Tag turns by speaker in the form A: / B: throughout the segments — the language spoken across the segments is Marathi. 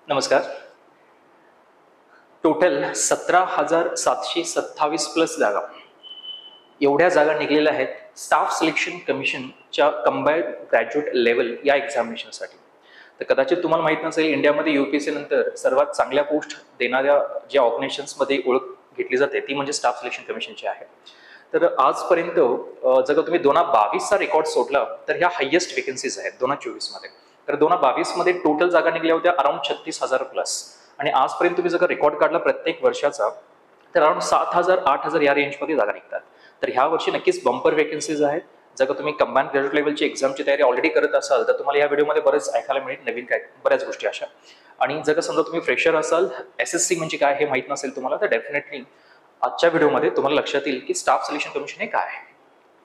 A: नमस्कार. टोटल 17,727 प्लस जागा एवढ्या जागा निघलेल्या आहेत स्टाफ सिलेक्शन कमिशनच्या कंबाईंड ग्रॅज्युएट लेवल या एक्झामिनेशनसाठी. तर कदाचित तुम्हाला माहित नसेल, इंडियामध्ये यूपीएससी नंतर सर्वात चांगल्या पोस्ट देणाऱ्या ज्या ऑर्गनायझेशन्समध्ये ओळख घेतली जाते ती म्हणजे स्टाफ सिलेक्शन कमिशनची आहे. तर आजपर्यंत जर तुम्ही 2022चा रेकॉर्ड सोडला तर ह्या हायेस्ट वेकन्सीज आहेत 2024 मध्ये. तर 2022 मध्ये टोटल जागा निघल्या होत्या अराउंड 36,000 प्लस, आणि आजपर्यंत तुम्ही जर रेकॉर्ड काढला प्रत्येक वर्षाचा तर अराउंड 7,000 8,000 या रेंजमध्ये जागा निघतात. तर ह्या वर्षी नक्कीच बंपर वेकन्सीज आहेत. जर का तुम्ही कंबाईंड ग्रॅज्युएट लेवलची एक्झामची तयारी ऑलरेडी करत असाल तर तुम्हाला या व्हिडिओमध्ये बरेच ऐकायला मिळेल, नवीन काय बऱ्याच गोष्टी अशा. आणि जर का समजा तुम्ही फ्रेशर असाल, एसएससी म्हणजे काय हे माहित नसेल तुम्हाला, तर डेफिनेटली आजच्या व्हिडिओमध्ये तुम्हाला लक्षात येईल की स्टाफ सिलेक्शन कमिशन हे काय आहे.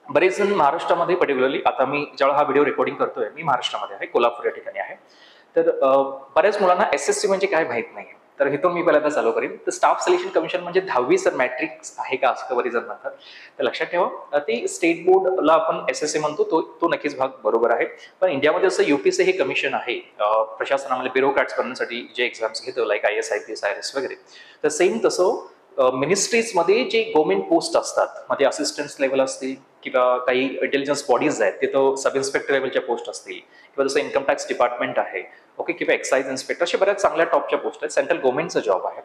A: बरेच जण महाराष्ट्रामध्ये, पर्टिक्युलरली आता मी ज्यावेळेला हा व्हिडिओ रेकॉर्डिंग करतोय मी महाराष्ट्रामध्ये आहे, कोल्हापूर या ठिकाणी आहे. तर बऱ्याच मुलांना एसएससी म्हणजे काय माहित नाही. तर हे तो मी पहिल्यांदा चालू करेन. तर स्टाफ सिलेक्शन कमिशन म्हणजे 10वी सर मॅट्रिक्स आहे का असं बरेच जण म्हणतात. तर लक्षात ठेवा, ते स्टेट बोर्डला आपण एसएससी म्हणतो, तो नक्कीच भाग बरोबर आहे. पण इंडियामध्ये असं यूपीएससी हे कमिशन आहे प्रशासनामध्ये ब्युरोक्रॅट्स बनण्यासाठी जे एक्झाम्स घेतो, लाईक IAS IPS IRS वगैरे. तर सेम तसं मिनिस्ट्रीजमध्ये जे गव्हर्नमेंट पोस्ट असतात, मध्ये असिस्टंट लेवल असतील किंवा काही इंटेलिजन्स बॉडीज आहेत तिथं सब इन्स्पेक्टर लेवलच्या पोस्ट असतील, किंवा जसं इन्कम टॅक्स डिपार्टमेंट आहे, ओके, किंवा एक्साइज इन्स्पेक्टर, अशा बऱ्याच चांगल्या टॉपच्या पोस्ट आहेत, सेंट्रल गव्हर्नमेंटचा जॉब आहे.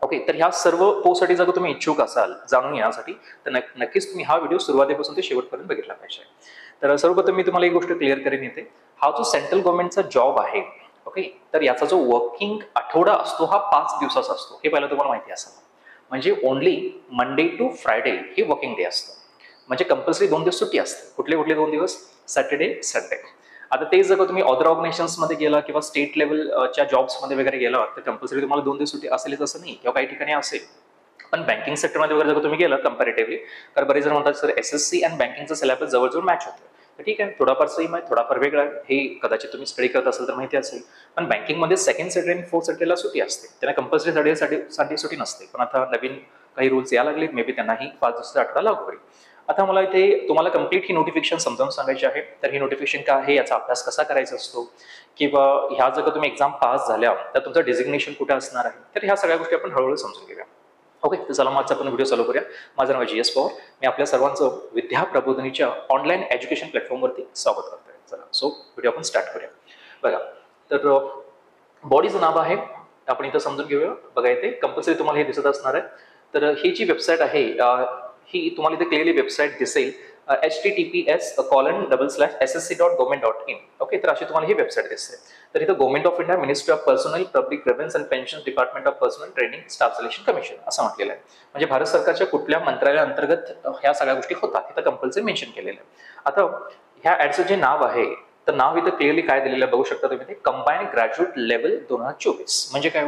A: ओके, तर ह्या सर्व पोस्टसाठी जर तुम्ही इच्छुक असाल जाणून घेण्यासाठी तर नक्कीच तुम्ही हा व्हिडिओ सुरुवातीपासून ते शेवटपर्यंत बघितला पाहिजे. तर सर्वप्रथम मी तुम्हाला एक गोष्ट क्लिअर करेन येते. हा जो सेंट्रल गव्हर्नमेंटचा जॉब आहे, ओके, तर याचा जो वर्किंग आठवडा असतो हा 5 दिवसाचा असतो, हे पहिलं तुम्हाला माहिती असावं. म्हणजे ओनली मंडे टू फ्रायडे हे वर्किंग डे असतं. म्हणजे कंपल्सरी 2 दिवस सुट्टी असते. कुठले 2 दिवस? Saturday Sunday. आता ते जर तुम्ही अदर ऑर्गनायझेशन्समध्ये गेला किंवा स्टेट लेवलच्या जॉब्समध्ये वगैरे गेला तर कंपल्सरी तुम्हाला 2 दिवस सुट्टी असेलच असं नाही, किंवा काही ठिकाणी असेल. पण बँकिंग सेक्टरमध्ये वगैरे जर तुम्ही गेला कंपॅरेटिव्हली, तर बरेच जण म्हणतात सर एसएससी आणि बँकिंगचा सिलेबस जवळजवळ मॅच होतो. तर ठीक आहे, थोडाफार सेम आहे, थोडाफार वेगळा आहे, हे कदाचित तुम्ही स्टडी करत असाल तर माहिती असेल. पण बँकिंगमध्ये सेकंड सॅटर्डे आणि फोर्थ सॅटर्डेला सुट्टी असते, त्यांना कंपल्सरी सॅटर्डे सुट्टी नसते. पण आता नवीन काही रूल्स यायला लागले, मे बी त्यांनाही 5 दिवसाचा आठवडा लागू होईल. आता मला इथे तुम्हाला कंप्लीट ही नोटिफिकेशन समजावून सांगायची आहे. तर ही नोटिफिकेशन काय आहे, याचा अभ्यास कसा करायचा असतो, किंवा ह्या जर का तुम्ही एक्झाम पास झाल्या तर तुमचं डेझिग्नेशन कुठे असणार आहे, तर ह्या सगळ्या गोष्टी आपण हळूहळू समजून घेऊया. ओके, तर चला माझा आपण व्हिडिओ चालू करूया. माझं नाव GS पवार. मी आपल्या सर्वांचं विद्या प्रबोधिनीच्या ऑनलाईन एज्युकेशन प्लॅटफॉर्मवरती स्वागत करतोय. चला, सो व्हिडिओ आपण स्टार्ट करूया. बघा, तर बॉडीचं नाव आहे, आपण इथं समजून घेऊया. बघा, इथे कंपल्सरी तुम्हाला हे दिसत असणार आहे. तर ही जी वेबसाईट आहे ही तुम्हाला इथे क्लिअरली वेबसाईट दिसेल, https://ssc.government.in. ओके, तर अशी तुम्हाला ही वेबसाईट दिसते. तर इथं government of India, ministry of personnel public grievance and pension, department of personal training, staff selection commission असं म्हटलेलं आहे. म्हणजे भारत सरकारच्या कुठल्या मंत्रालयाअंतर्गत ह्या सगळ्या गोष्टी होतात इथं कंपल्सरी मेन्शन केलेलं आहे. आता ह्या ऍडचं जे नाव आहे, तर नाव इथं क्लिअरली काय दिलेलं आहे बघू शकता तुम्ही, ते कंबाईंड ग्रॅज्युएट लेवल 2024. म्हणजे काय,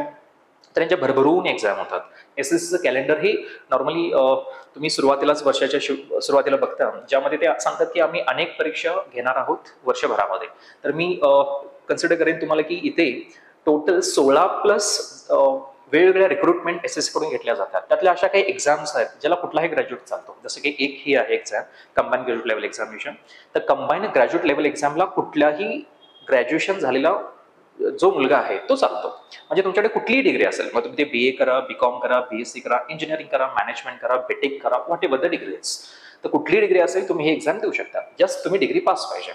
A: तर यांच्या भरभरून एक्झाम होतात. एसएससीचं कॅलेंडर हे नॉर्मली तुम्ही सुरुवातीलाच वर्षाच्या सुरुवातीला बघता, ज्यामध्ये ते सांगतात की आम्ही अनेक परीक्षा घेणार आहोत वर्षभरामध्ये. तर मी कन्सिडर करेन तुम्हाला की इथे टोटल 16 प्लस वेगवेगळ्या रिक्रुटमेंट एसएससी कडून घेतल्या जातात. त्यातल्या अशा काही एक्झाम्स आहेत ज्याला कुठलाही ग्रॅज्युएट चालतो, जसं की एक ही आहे exam combined graduate level examination. तर कंबाईंड ग्रॅज्युएट लेवल एक्झामला कुठल्याही ग्रॅज्युएशन झालेला जो मुलगा आहे तो चालतो. म्हणजे तुमच्याकडे कुठलीही डिग्री असेल, मग तुम्ही ते BA करा, BCom करा, BSc करा, इंजिनिअरिंग करा, मॅनेजमेंट करा, BTech करा, what ever the degree is. तर कुठलीही डिग्री असेल तुम्ही ही एक्झाम देऊ शकता. जस्ट तुम्ही डिग्री पास पाहिजे.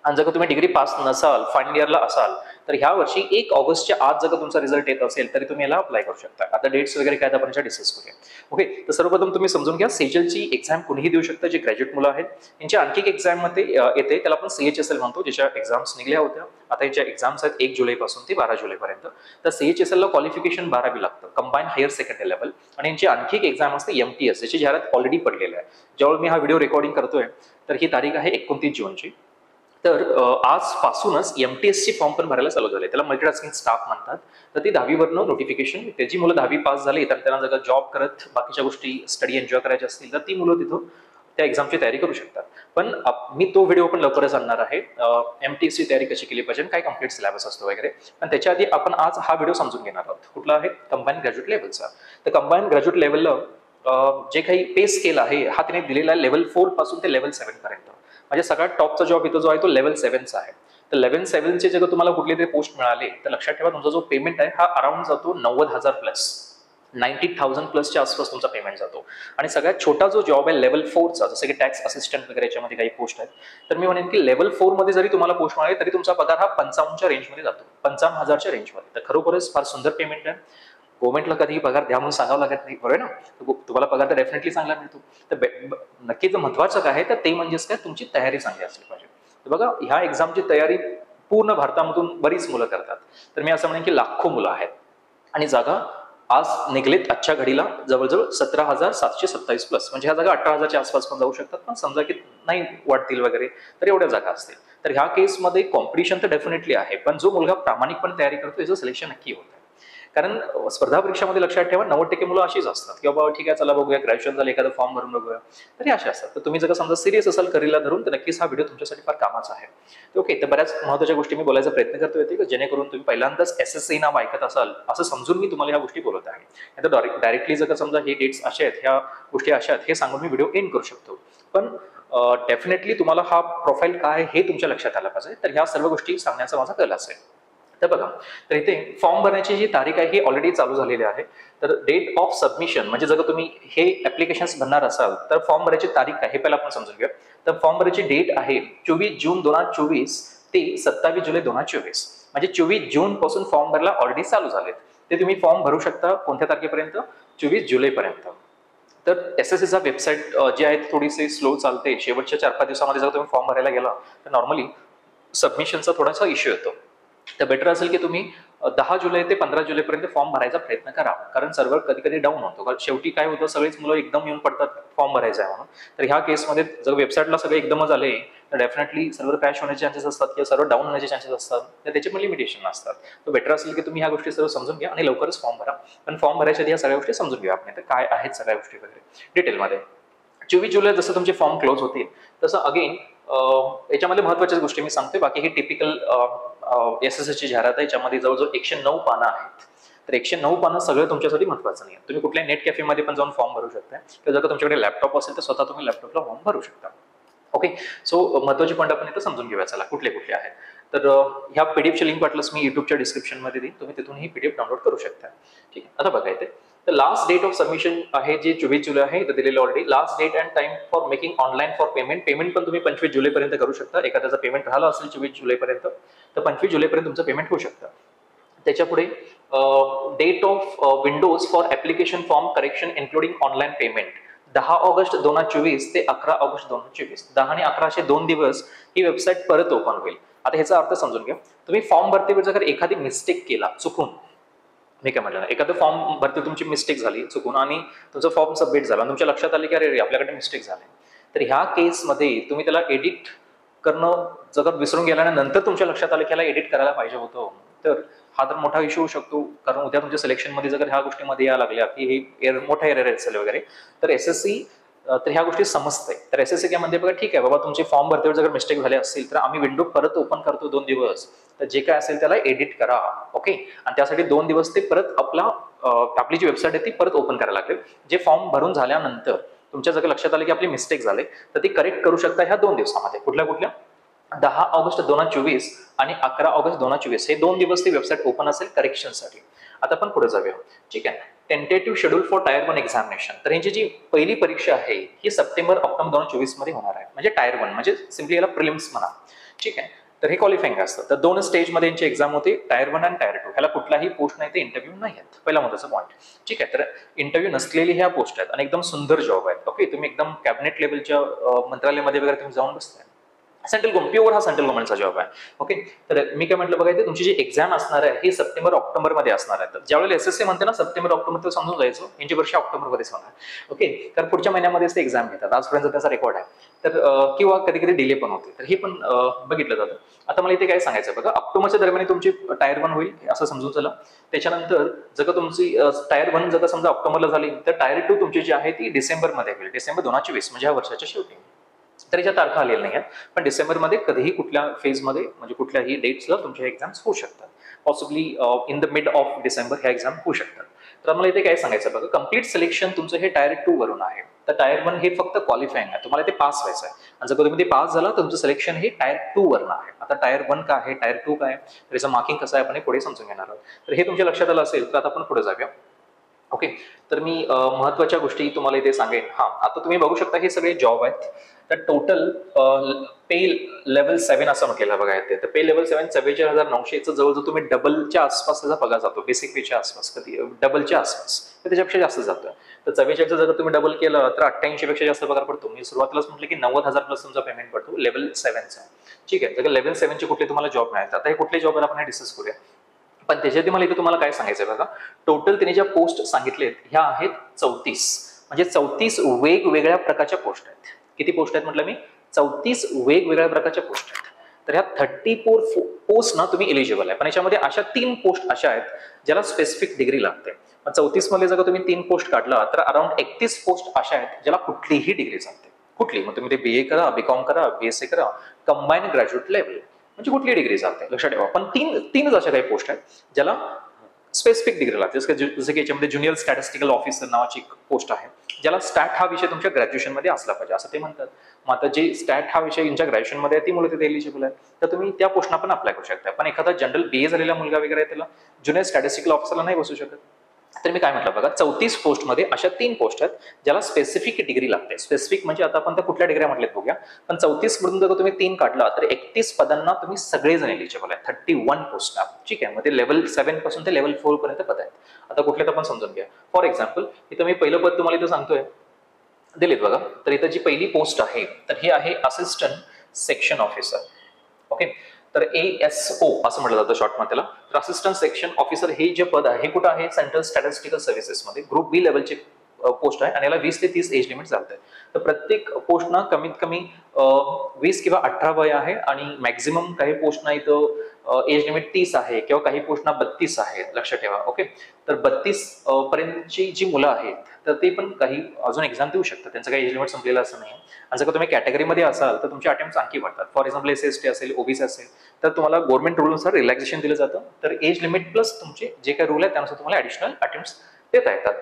A: आणि जर का तुम्ही डिग्री पास नसाल, फायनल इयरला असाल, तर ह्या वर्षी 1 ऑगस्टच्या आत जर का तुमचा रिझल्ट येत असेल तरी तुम्ही याला अप्लाय करू शकता. आता डेट्स वगैरे काय आपण डिस्कस करूया. ओके, तर सर्वप्रथम तुम्ही समजून घ्या, सेजलची एक्झाम कुणीही देऊ शकता जे ग्रॅज्युएट मुलं आहेत. यांची आणखी एक एक्झाम मध्ये येते, त्याला आपण CHSL म्हणतो, ज्याच्या एक्झाम्स निघल्या होत्या. आता यांच्या एक्झाम्स आहेत 1 जुलैपासून ते 12 जुलैपर्यंत. तर CHSL ला क्वालिफिकेशन 12वी लागतं, कंबाईंड हायर सेकंडरी लेवल. आणि यांची आणखी एक एक्झाम असते MTS, ज्याची जाहिरात ऑलरेडी पडलेलं आहे. ज्यावेळी मी हा व्हिडिओ रेकॉर्डिंग करतोय तर ही तारीख आहे 29 जूनची. तर आजपासूनच MTSचे फॉर्म पण भरायला चालू झाले. त्याला मल्टीटास्किंग स्टाफ म्हणतात. तर ती 10वी वरनं नोटिफिकेशन, त्याची मुलं 10वी पास झाली तर त्यांना जर जॉब करत बाकीच्या गोष्टी स्टडी एन्जॉय करायच्या असतील तर ती मुलं तिथं त्या एक्झामची तयारी करू शकतात. पण मी तो व्हिडिओ पण लवकरच आणणार आहे, MTSची तयारी कशी केली पाहिजे, काय कम्प्लीट सिलेबस असतो वगैरे. पण त्याच्या आधी आपण आज हा व्हिडिओ समजून घेणार आहोत. कुठला आहे? कंबाईंड ग्रॅज्युएट लेवलचा. तर कंबाईंड ग्रॅज्युएट लेवलला जे काही पे स्केल आहे हा तिने दिलेला आहे लेव्हल 4 पासून ते लेव्हल 7 पर्यंत. म्हणजे सगळ्यात टॉपचा जॉब इथं जो आहे तो लेव्हल 7चा आहे. तर 11/7 जर तुम्हाला कुठली तरी पोस्ट मिळाली तर लक्षात ठेवा तुमचा जो पेमेंट आहे हा अराउंड जातो 90,000 प्लस, 90,000 प्लसच्या आसपास तुमचा पेमेंट जातो. आणि सगळ्यात छोटा जो जॉब आहे लेव्हल 4चा, जसं की टॅक्स असिस्टंट वगैरे याच्यामध्ये काही पोस्ट आहेत, तर मी म्हणेन की लेव्हल 4 मध्ये जरी तुम्हाला पोस्ट मिळाली तरी तुमचा पगार हा 55च्या रेंजमध्ये जातो, 55,000च्या रेंजमध्ये. तर खरोखरच फार सुंदर पेमेंट आहे. गव्हर्नमेंटला कधीही पगार द्या म्हणून सांगावं लागत नाही, बरोबर ना. तुम्हाला पगार तर डेफिनेटली चांगला मिळतो. तर नक्कीच महत्वाचं काय आहे तर ते म्हणजेच काय, तुमची तयारी चांगली असली पाहिजे. तर बघा, ह्या एक्झामची तयारी पूर्ण भारतामधून बरीच मुलं करतात. तर मी असं म्हणेन की लाखो मुलं आहेत आणि जागा आज निघलेत आजच्या घडीला जवळजवळ 17,727 प्लस, म्हणजे ह्या जागा 18,000च्या आसपास पण जाऊ शकतात. पण समजा की नाही वाढतील वगैरे तर एवढ्या जागा असतील. तर ह्या केसमध्ये कॉम्पिटिशन तर डेफिनेटली आहे, पण जो मुलगा प्रामाणिकपणे तयारी करतो याचं सिलेक्शन नक्की होतं. कारण स्पर्धा परीक्षामध्ये लक्षात ठेवा 90% मुलं अशीच असतात की बाबा ठीक आहे चला बघूया, ग्रॅज्युएशन झालं एखादा फॉर्म भरून बघूया, तरी असे असतात. तर तुम्ही जर समजा सिरियस असाल करिअरला धरून तर नक्कीच हा व्हिडिओ तुमच्यासाठी फार कामाचा आहे. ओके, तर बऱ्याच महत्त्वाच्या गोष्टी मी बोलायचा प्रयत्न करतोय की जेणेकरून तुम्ही पहिल्यांदाच SSC नाव ऐकत असाल असं समजून मी तुम्हाला ह्या गोष्टी बोलत आहे. नाहीतर डायरेक्टली जर समजा हे डेट्स असे आहेत, ह्या गोष्टी अशा आहेत हे सांगून मी व्हिडिओ एंड करू शकतो. पण डेफिनेटली तुम्हाला हा प्रोफाईल काय आहे हे तुमच्या लक्षात आलं पाहिजे. तर ह्या सर्व गोष्टी सांगण्याचा माझा कल असेल. तर बघा, तर इथे फॉर्म भरण्याची जी तारीख आहे ही ऑलरेडी चालू झालेली आहे. तर डेट ऑफ सबमिशन म्हणजे जर तुम्ही हे ऍप्लिकेशन भरणार असाल तर फॉर्म भरायची तारीख काय हे पहिला आपण समजून घेऊया. तर फॉर्म भरायची डेट आहे 24 जून 2024 ते 27 जुलै 2024, म्हणजे 24 जून पासून फॉर्म भरायला ऑलरेडी चालू झालेत. ते तुम्ही फॉर्म भरू शकता कोणत्या तारखेपर्यंत, 24 जुलैपर्यंत. तर SSCचा वेबसाईट जी आहे थोडीशी स्लो चालते. शेवटच्या 4-5 दिवसामध्ये जर तुम्ही फॉर्म भरायला गेला तर नॉर्मली सबमिशनचा थोडासा इश्यू येतो. तर बेटर असेल की तुम्ही 10 जुलै ते 15 जुलैपर्यंत फॉर्म भरायचा प्रयत्न करा. कारण सर्व्हर कधी कधी डाऊन होतो. कारण शेवटी काय होतं, सगळेच मुलं एकदम येऊन पडतात फॉर्म भरायचा आहे म्हणून. तर ह्या केसमध्ये जर वेबसाईटला सगळे एकदमच आले तर डेफिनेटली सर्व्हर क्रॅश होण्याचे चान्सेस असतात किंवा सर्व्हर डाऊन होण्याचे चान्सेस असतात. तर त्याचे पण लिमिटेशन असतात. तर बेटर असेल की तुम्ही ह्या गोष्टी सर्व समजून घ्या आणि लवकरच फॉर्म भरा. पण फॉर्म भरायच्या आधी ह्या सगळ्या गोष्टी समजून घ्या आपण, तर काय आहेत सगळ्या गोष्टी वगैरे डिटेलमध्ये. 24 जुलै जसं तुमचे फॉर्म क्लोज होतील तसं अगेन याच्यामध्ये महत्त्वाच्या गोष्टी मी सांगते. बाकी ही टिपिकल SSCची जाहिरात आहे. याच्यामध्ये जवळजवळ 109 पानं आहेत. तर 109 पानं सगळं तुमच्यासाठी महत्त्वाचं नाही. तुम्ही कुठल्याही नेट कॅफेमध्ये पण जाऊन फॉर्म भरू शकता किंवा जर का तुमच्याकडे लॅपटॉप असेल तर स्वतः तुम्ही लॅपटॉपला फॉर्म भरू शकता. ओके, सो महत्त्वाचे पॉईंट आपण इथं समजून घेऊया. चला कुठले कुठले आहेत. तर ह्या पीडीएफची लिंक वाटलंच मी युट्यूबच्या डिस्क्रिप्शनमध्ये देईन, तुम्ही तिथून ही पीडीएफ डाउनलोड करू शकता. ठीक आहे, आता बघा इथे तर लास्ट डेट ऑफ सबमिशन आहे जे 24 जुलै आहे, इथं दिलेलं already. Last date and time for making online for payment पण तुम्ही 25 जुलैपर्यंत करू शकता. एखाद्याचं पेमेंट राहिलं असेल 24 जुलैपर्यंत तर 25 जुलैपर्यंत तुमचं पेमेंट होऊ शकतं. त्याच्यापुढे date of windows for application form correction including online payment 10 August 2024 ते 11 ऑगस्ट 2024, 10 आणि 11 असे 2 दिवस ही वेबसाईट परत ओपन होईल. आता ह्याचा अर्थ समजून घ्या. तुम्ही फॉर्म भरते वेळी जर एखादी मिस्टेक केला चुकून, मी काय म्हटलं ना, एखादं फॉर्म भरते तुमची मिस्टेक झाली चुकून आणि तुमचा फॉर्म सबमिट झाला, तुमच्या लक्षात आले की अरे आपल्याकडे मिस्टेक झाली, तर ह्या केसमध्ये तुम्ही त्याला एडिट करणं जर विसरून गेल्यानंतर तुमच्या लक्षात आलं की याला एडिट करायला पाहिजे होतं, तर हा तर मोठा इश्यू होऊ शकतो. कारण उद्या तुमच्या सिलेक्शनमध्ये जर ह्या गोष्टीमध्ये यायला लागल्या की हे मोठा एरर असेल वगैरे तर SSC तर ह्या गोष्टी समजते. तर SSC काय म्हणते बघा ठीक आहे बाबा, तुमचे फॉर्म भरतेवर जर मिस्टेक झाले असतील तर आम्ही विंडो परत ओपन करतो 2 दिवस, तर जे काय असेल त्याला एडिट करा. ओके, आणि त्यासाठी 2 दिवस ते परत आपली जी वेबसाईट आहे ती परत ओपन करायला लागेल. जे फॉर्म भरून झाल्यानंतर तुमच्या जर लक्षात आलं की आपली मिस्टेक झाले तर ती करेक्ट करू शकता ह्या 2 दिवसामध्ये. कुठल्या 10 ऑगस्ट 2024 आणि 11 ऑगस्ट 2024 हे 2 दिवस ती वेबसाईट ओपन असेल करेक्शनसाठी. आता आपण पुढे जाऊया. ठीक आहे, tentative schedule for tyre 1 examination. तर यांची जी पहिली परीक्षा आहे ही सप्टेंबर-ऑक्टोबर 2024 मध्ये होणार आहे. म्हणजे टायर 1 म्हणजे सिम्पली याला प्रिलिम्स म्हणा. ठीक आहे, तर हे क्वालिफाईंग असतं. तर 2 स्टेजमध्ये यांची एक्झाम होते, टायर 1 आणि टायर 2. ह्याला कुठलाही पोस्ट नाही, ते इंटरव्ह्यू नाही आहेत. पहिला महत्त्वाचा पॉईंट. ठीक आहे, तर इंटरव्ह्यू नसलेली ह्या पोस्ट आहेत आणि एकदम सुंदर जॉब आहेत. ओके, तुम्ही एकदम कॅबिनेट लेवलच्या मंत्रालयामध्ये वगैरे तुम्ही जाऊन बसताय. सेंट्रल गव्हर्नमेंट, प्युअर हा सेंट्रल गव्हर्नमेंटचा जॉब आहे. ओके, तर मी काय म्हटलं बघायचं, तुमची जी एक्झाम असणार आहे ही सप्टेंबर-ऑक्टोबर मध्ये असणार आहे. तर ज्यावेळेला SSC म्हणते ना सप्टेंबर-ऑक्टोबर, तर समजून जायचं यांची वर्षी ऑक्टोबरमध्येच होणार. ओके, तर पुढच्या महिन्यामध्येच ते एक्झाम घेतात. आजपर्यंत त्याचा रेकॉर्ड आहे. तर किंवा कधी कधी डिले पण होते, तर हे पण बघितलं जातं. आता मला इथे काय सांगायचं बघा, ऑक्टोबरच्या दरम्यान तुमची टायर 1 होईल असं समजून चला. त्याच्यानंतर जर का तुमची टायर 1 जर का समजा ऑक्टोबरला झाली तर टायर 2 तुमची जी आहे ती डिसेंबरमध्ये होईल. डिसेंबर 2024 म्हणजे ह्या वर्षाच्या शेवटी. तर याच्या तारखा आलेल्या नाही आहेत, पण डिसेंबरमध्ये कधीही कुठल्या फेजमध्ये म्हणजे कुठल्याही डेट्सला तुमच्या एक्झाम्स होऊ शकतात. Possibly in the mid of December ह्या एक्झाम होऊ शकतात. तर मला इथे काय सांगायचं बघा, कम्प्लीट सिलेक्शन तुमचं हे टायर 2 वरून आहे. तर टायर 1 हे फक्त क्वालिफाईंग आहे, तुम्हाला ते पास व्हायचं आहे. आणि जर तुम्ही ते पास झाला तर तुमचं सिलेक्शन हे टायर 2 वरून आहे. आता टायर 1 काय आहे, टायर 2 काय आहे, त्याचं मार्किंग कसं आहे आपण हे पुढे समजून घेणार आहोत. तर हे तुमच्या लक्षात आलं असेल तर आता आपण पुढे जाऊया. ओके, तर मी महत्वाच्या गोष्टी तुम्हाला इथे सांगेन. आता तुम्ही बघू शकता हे सगळे जॉब आहेत. तर टोटल पे लेवल 7 असं म्हटलेलं बघा येते. तर पे लेवल 7 44,900 जवळजवळ तुम्ही डबलच्या आसपास त्याचा पगार जातो, बेसिक पेच्या आसपास, कधी डबलच्या आसपास, तर त्याच्यापेक्षा जास्त जातो. तर 44 जर तुम्ही डबल केलं तर 88 पेक्षा जास्त पगार पडतो. मी सुरुवातीलाच म्हटलं की 90,000 प्लस तुमचा पेमेंट पडतो लेवल 7चा. ठीक आहे, तर लेवल 7चे कुठले तुम्हाला जॉब मिळतात. आता हे कुठले जॉब आपण डिस्कस करूया. पण त्याच्यात मला इथे तुम्हाला काय सांगायचं बघा, टोटल तिने ज्या पोस्ट सांगितलेत ह्या आहेत 34, म्हणजे 34 वेगवेगळ्या प्रकारच्या पोस्ट आहेत. किती पोस्ट आहेत म्हटलं मी, 34 वेगवेगळ्या प्रकारच्या पोस्ट आहेत. तर ह्या 34 पोस्ट ना तुम्ही एलिजिबल आहे. पण याच्यामध्ये अशा 3 पोस्ट अशा आहेत ज्याला स्पेसिफिक डिग्री लागते. 34 मध्ये जर तुम्ही 3 पोस्ट काढला तर अराउंड 31 पोस्ट अशा आहेत ज्याला कुठलीही डिग्री चालते. कुठली, मग तुम्ही ते BA करा, BCom करा, BSc करा, कंबाईन ग्रॅज्युएट लेवल, म्हणजे कुठली डिग्री चालते, लक्षात ठेवा. पण तीनच अशा काही पोस्ट आहेत ज्याला स्पेसिफिक डिग्री लागते. जसं की याच्यामध्ये ज्युनियर स्टॅटिस्टिकल ऑफिसर नावाची पोस्ट आहे ज्याला स्टॅट हा विषय तुमच्या ग्रॅज्युएशन मध्ये असला पाहिजे असं ते म्हणतात. मग आता जे स्टॅट हा विषय तुमच्या ग्रॅज्युएशन मध्ये आहे ती मुलं तिथे एलिजिबल आहे, तर तुम्ही त्या पोस्टना पण अप्लाय करू शकता. पण एखादा जनरल BA झालेला मुलगा वगैरे आहे त्याला ज्युनियर स्टॅटिस्टिकल ऑफिसरला नाही बसू शकत. तर मी काय म्हटलं बघा, 34 पोस्ट मध्ये अशा 3 पोस्ट आहेत ज्याला स्पेसिफिक डिग्री लागते. स्पेसिफिक म्हणजे आता आपण त्या कुठल्या डिग्री म्हटल्यात बघूया. पण 34 मधून जर तुम्ही 3 काढला तर 31 पदांना तुम्ही सगळेजण एलिजिबल आहे. 31 पोस्टला. ठीक आहे, मग ते लेवल 7 पासून ते लेवल 4 पर्यंत पद आहेत. आता कुठले तर आपण समजून घ्या. फॉर एक्झाम्पल इथं मी पहिलं पद तुम्हाला इथं सांगतोय दिलीत बघा. तर इथं जी पहिली पोस्ट आहे तर ही आहे असिस्टंट सेक्शन ऑफिसर. ओके, तर ASO असं म्हटलं जातं शॉर्ट मध्ये त्याला. तर असिस्टंट सेक्शन ऑफिसर हे जे पद आहे हे कुठं आहे, सेंट्रल स्टॅटिस्टिकल सर्व्हिसेस मध्ये ग्रुप B लेवलचे पोस्ट आहे आणि याला 20 ते 30 एज लिमिट चालतंय. तर प्रत्येक पोस्टना कमीत कमी 20 किंवा 18 वय आहे आणि मॅक्झिमम काही पोस्टना इथं एज लिमिट 30 आहे किंवा काही पोस्टना 32 आहे, लक्षात ठेवा. ओके, तर 32 पर्यंतची जी मुलं आहेत तर ते पण काही अजून एक्झाम देऊ शकतात, त्यांचं काही एज लिमिट संपलेलं असं नाही. आणि जर तुम्ही कॅटेगरीमध्ये असाल तर तुमचे अटेम्प्ट आणखी वाढतात. फॉर एक्झाम्पल SC असेल, OBC असेल तर तुम्हाला गव्हर्नमेंट रूलनुसार रिलॅक्सेशन दिलं जातं. तर एज लिमिट प्लस तुमचे जे काही रूल आहेत त्यानुसार तुम्हाला ऍडिशनल अटेम्प्ट देता येतात.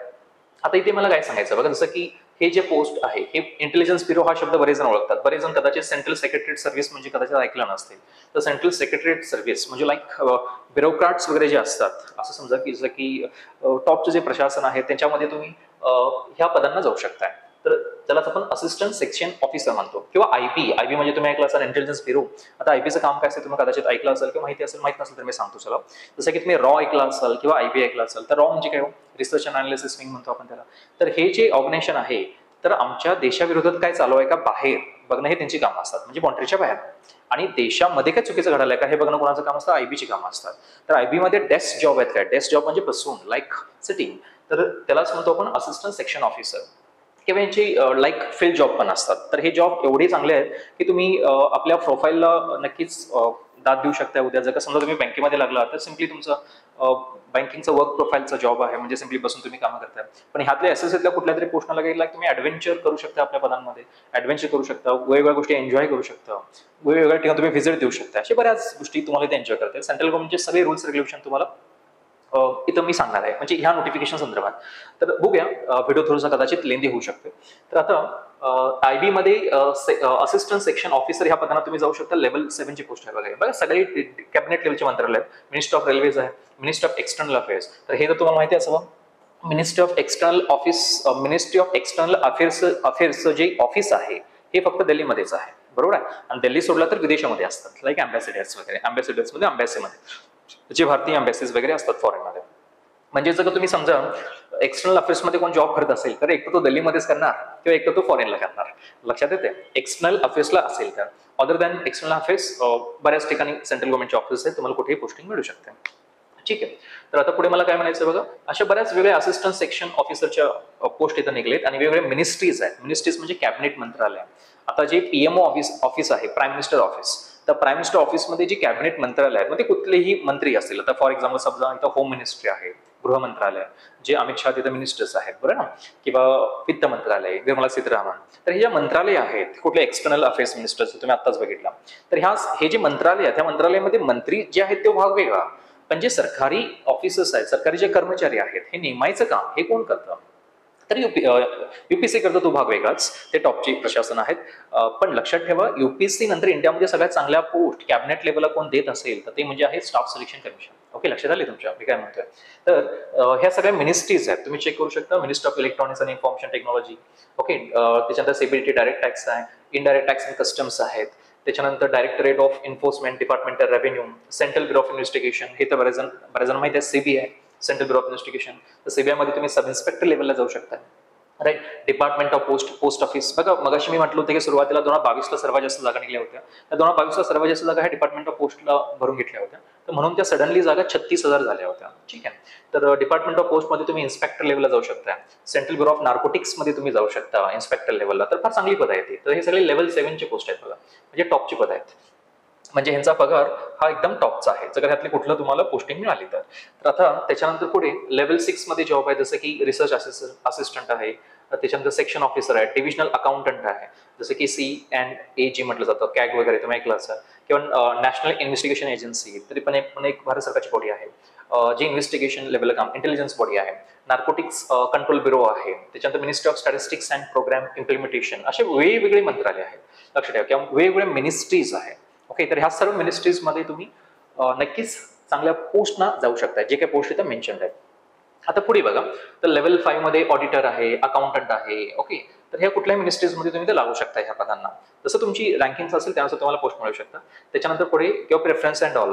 A: आता इथे मला काय सांगायचं बघा, जसं की हे जे पोस्ट आहे हे इंटेलिजन्स ब्युरो हा शब्द बरेच जण ओळखतात. बरेच जण कदाचित सेंट्रल सेक्रेटरीट सर्व्हिस म्हणजे कदाचित ऐकलं नसतील. तर सेंट्रल सेक्रेटरीट सर्व्हिस म्हणजे लाईक ब्युरोक्रॅट्स वगैरे जे असतात, असं समजा की जसं की टॉपचे जे प्रशासन आहे त्याच्यामध्ये तुम्ही ह्या पदांना जाऊ शकताय. तर त्यालाच आपण असिस्टंट सेक्शन ऑफिसर म्हणतो. किंवा IB म्हणजे तुम्ही ऐकलं असाल इंटेलिजन्स ब्युरो. आता IBचं काम काय असेल तुम्ही कदाचित ऐकलं असेल किंवा माहिती असेल, माहित नसेल तर मी सांगतो चला. जसं की तुम्ही रॉ ऐकला असाल किंवा IB ऐकलं असेल. तर रॉ म्हणजे काय, रिसर्च अँड अनालिसिस विंग म्हणतो आपण त्याला. तर हे जे ऑर्गनायझेशन आहे तर आमच्या देशाविरोधात काय चालू आहे का बाहेर बघणं हे त्यांची कामं असतात, म्हणजे बाउंड्रीच्या बाहेर. आणि देशामध्ये काय चुकीचं घडायला का हे बघणं कोणाचं काम असतं, IBची कामं असतात. तर IB मध्ये डेस्क जॉब आहेत काय, डेस्क जॉब म्हणजे बसून लाईक सिटिंग, तर त्यालाच म्हणतो आपण असिस्टंट सेक्शन ऑफिसर. किंवा यांची लाईक फील्ड जॉब पण असतात. तर हे जॉब एवढे चांगले आहेत की तुम्ही आपल्या प्रोफाईलला नक्कीच दाद देऊ शकता. उद्या जर का समजा तुम्ही बँकेमध्ये लागला तर सिम्पली तुमचं बँकिंगचं वर्क प्रोफाईलचा जॉब आहे, म्हणजे सिम्पली बसून तुम्ही कामं करताय. पण ह्यातल्या SSCतल्या कुठल्या तरी पोस्टला गेला तुम्ही ऍडव्हेंचर करू शकता, आपल्या पदांमध्ये ऍडव्हेंचर करू शकता, वेगवेगळ्या गोष्टी एन्जॉय करू शकता, वेगवेगळ्या ठिकाणी तुम्ही व्हिजिट देऊ शकता. अशा बऱ्याच गोष्टी तुम्हाला ते एन्जॉय करता. सेंट्रल गव्हर्नमेंटचे सगळे रूल्स रेग्युलेशन तुम्हाला इथं मी सांगणार आहे, म्हणजे ह्या नोटिफिकेशन संदर्भात. तर बघूया, व्हिडिओ थोडासा कदाचित लेंदी होऊ शकते. तर आता IB मध्ये असिस्टंट सेक्शन ऑफिसर ह्या पदांना तुम्ही जाऊ शकता. लेवल 7 ची पोस्ट आहे बघा. सगळे कॅबिनेट लेवलचे मंत्रालय आहेत. मिनिस्टर ऑफ रेल्वेज आहे, मिनिस्टर ऑफ एक्सटर्नल अफेअर्स. तर हे तर तुम्हाला माहिती असावं. मिनिस्ट्री ऑफ एक्सटर्नल अफेअर्सचं जे ऑफिस आहे हे फक्त दिल्लीमध्येच आहे, बरोबर आहे. आणि दिल्ली सोडला तर विदेशामध्ये असतात, लाईक अँबॅसेडर्स वगैरे. अँबॅसेडर्समध्ये अँबॅसीमध्ये जे भारतीय अँबॅसीज वगैरे असतात फॉरेनमध्ये. म्हणजे जर तुम्ही समजा एक्सटर्नल अफेअर्समध्ये कोण जॉब करत असेल तर एक तर तो दिल्लीमध्येच करणार किंवा एक तर तो फॉरेनला करणार, लक्षात येते. एक्सटर्नल अफेअर्सला असेल तर अदर दॅन एक्सटर्नल अफेअर्स बऱ्याच ठिकाणी सेंट्रल गव्हर्नमेंटचे ऑफिस आहेत, तुम्हाला कुठेही पोस्टिंग मिळू शकते. ठीक आहे, तर आता पुढे मला काय म्हणायचं बघा, अशा बऱ्याच वेगळ्या असिस्टंट सेक्शन ऑफिसरच्या पोस्ट इथं निघलेत आणि वेगवेगळ्या मिनिस्ट्रीज आहेत. मिनिस्ट्रीज म्हणजे कॅबिनेट मंत्रालय. आता जे PMO ऑफिस आहे, प्राईम मिनिस्टर ऑफिस, तर प्राईम मिनिस्टर ऑफिसमध्ये जी कॅबिनेट मंत्रालय आहेत, मग ते कुठलेही मंत्री असतील. आता फॉर एक्झाम्पल समजा इथं होम मिनिस्ट्री आहे, गृह मंत्रालय, जे अमित शहा तिथं मिनिस्टर्स आहेत, बरं ना, किंवा वित्त मंत्रालय, निर्मला सीतारामन. तर हे ज्या मंत्रालय आहेत, कुठले एक्सटर्नल अफेअर्स मिनिस्टर्स तुम्ही आत्ताच बघितला. तर हे जे मंत्रालय आहेत त्या मंत्रालयामध्ये मंत्री जे आहेत ते भाग वेगळा पण जे सरकारी ऑफिसर्स आहेत, सरकारी जे कर्मचारी आहेत, हे नेमायचं काम हे कोण करतं? तर युपीएससी करतो तो भाग वेगळाच, ते टॉपची प्रशासन आहेत. पण लक्षात ठेवा, युपीएससी नंतर इंडियामध्ये सगळ्यात चांगल्या पोस्ट कॅबिनेट लेवलला कोण देत असेल तर ते म्हणजे आहे स्टाफ सिलेक्शन कमिशन. ओके, लक्षात आले तुमच्या मी काय म्हणतोय? तर ह्या सगळ्या मिनिस्ट्रीज आहेत, तुम्ही चेक करू शकता. मिनिस्टर ऑफ इलेक्ट्रॉनिक्स आणि इन्फॉर्मेशन टेक्नॉलॉजी. ओके, त्याच्यानंतर सीबीडीटी डायरेक्ट टॅक्स आहे, इनडायरेक्ट टॅक्स अँड कस्टम्स आहेत. त्याच्यानंतर directorate of enforcement, department of revenue, central bureau of investigation, हे तर बऱ्याच जण माहिती आहे. CBI, central bureau of investigation. तर सीबीआय मध्ये तुम्ही सब इन्स्पेक्टर लेवलला जाऊ शकता. Right. Department of post office. बघा, मगाशी मी म्हटलं होतं की सुरुवातीला 2022ला सर्वात जास्त जागा निघल्या होत्या. त्या 2022ला सर्वात जास्त जागा ह्या डिपार्टमेंट ऑफ पोस्टला भरून घेतल्या होत्या. तर म्हणून त्या सडनली जागा 36,000 झाल्या होत्या. ठीक आहे. तर डिपार्टमेंट ऑफ पोस्ट मध्ये तुम्ही इन्स्पेक्टर लेवलला जाऊ शकता. सेंट्रल ब्युरो ऑफ नार्कोटिक्स मध्ये तुम्ही जाऊ शकता इन्स्पेक्टर लेवलला. तर फार चांगली पद आहेत. तर हे सगळे लेवल 7 चे पोस्ट आहेत बघा, म्हणजे टॉपची पद आहेत. म्हणजे ह्यांचा पगार हा एकदम टॉपचा आहे जर ह्यातले कुठलं तुम्हाला पोस्टिंग मिळाली तर. तर आता त्याच्यानंतर पुढे लेवल 6 मध्ये जॉब आहे, जसं की रिसर्च असिस्टंट आहे. त्याच्यानंतर सेक्शन ऑफिसर आहे, डिव्हिजनल अकाउंटंट आहे, जसं की CNAG म्हटलं जातं, कॅग वगैरे तुम्ही ऐकलं असेल. किंवा नॅशनल इन्व्हेस्टिगेशन एजन्सी, तरी पण एक भारत सरकारची बॉडी आहे जी इन्व्हेस्टिगेशन लेवलला काम, इंटेलिजन्स बॉडी आहे. नार्कोटिक्स कंट्रोल ब्युरो आहे. त्याच्यानंतर ministry of statistics and programme implementation. असे वेगवेगळे मंत्रालय आहेत, लक्षात ठेवा, किंवा वेगवेगळ्या मिनिस्ट्रीज आहेत. ओके, तर ह्या सर्व मिनिस्ट्रीज मध्ये तुम्ही नक्कीच चांगल्या पोस्टना जाऊ शकता, जे काही पोस्ट इथं मेन्शन आहेत. आता पुढे बघा, तर लेवल 5 मध्ये ऑडिटर आहे, अकाउंटंट आहे. ओके, तर ह्या कुठल्याही मिनिस्ट्रीज मध्ये तुम्ही ते लागू शकता ह्या पदांना. जसं तुमची रँकिंग असेल त्यानुसार तुम्हाला पोस्ट मिळू शकता. त्याच्यानंतर पुढे किंवा प्रेफरन्स अँड ऑल,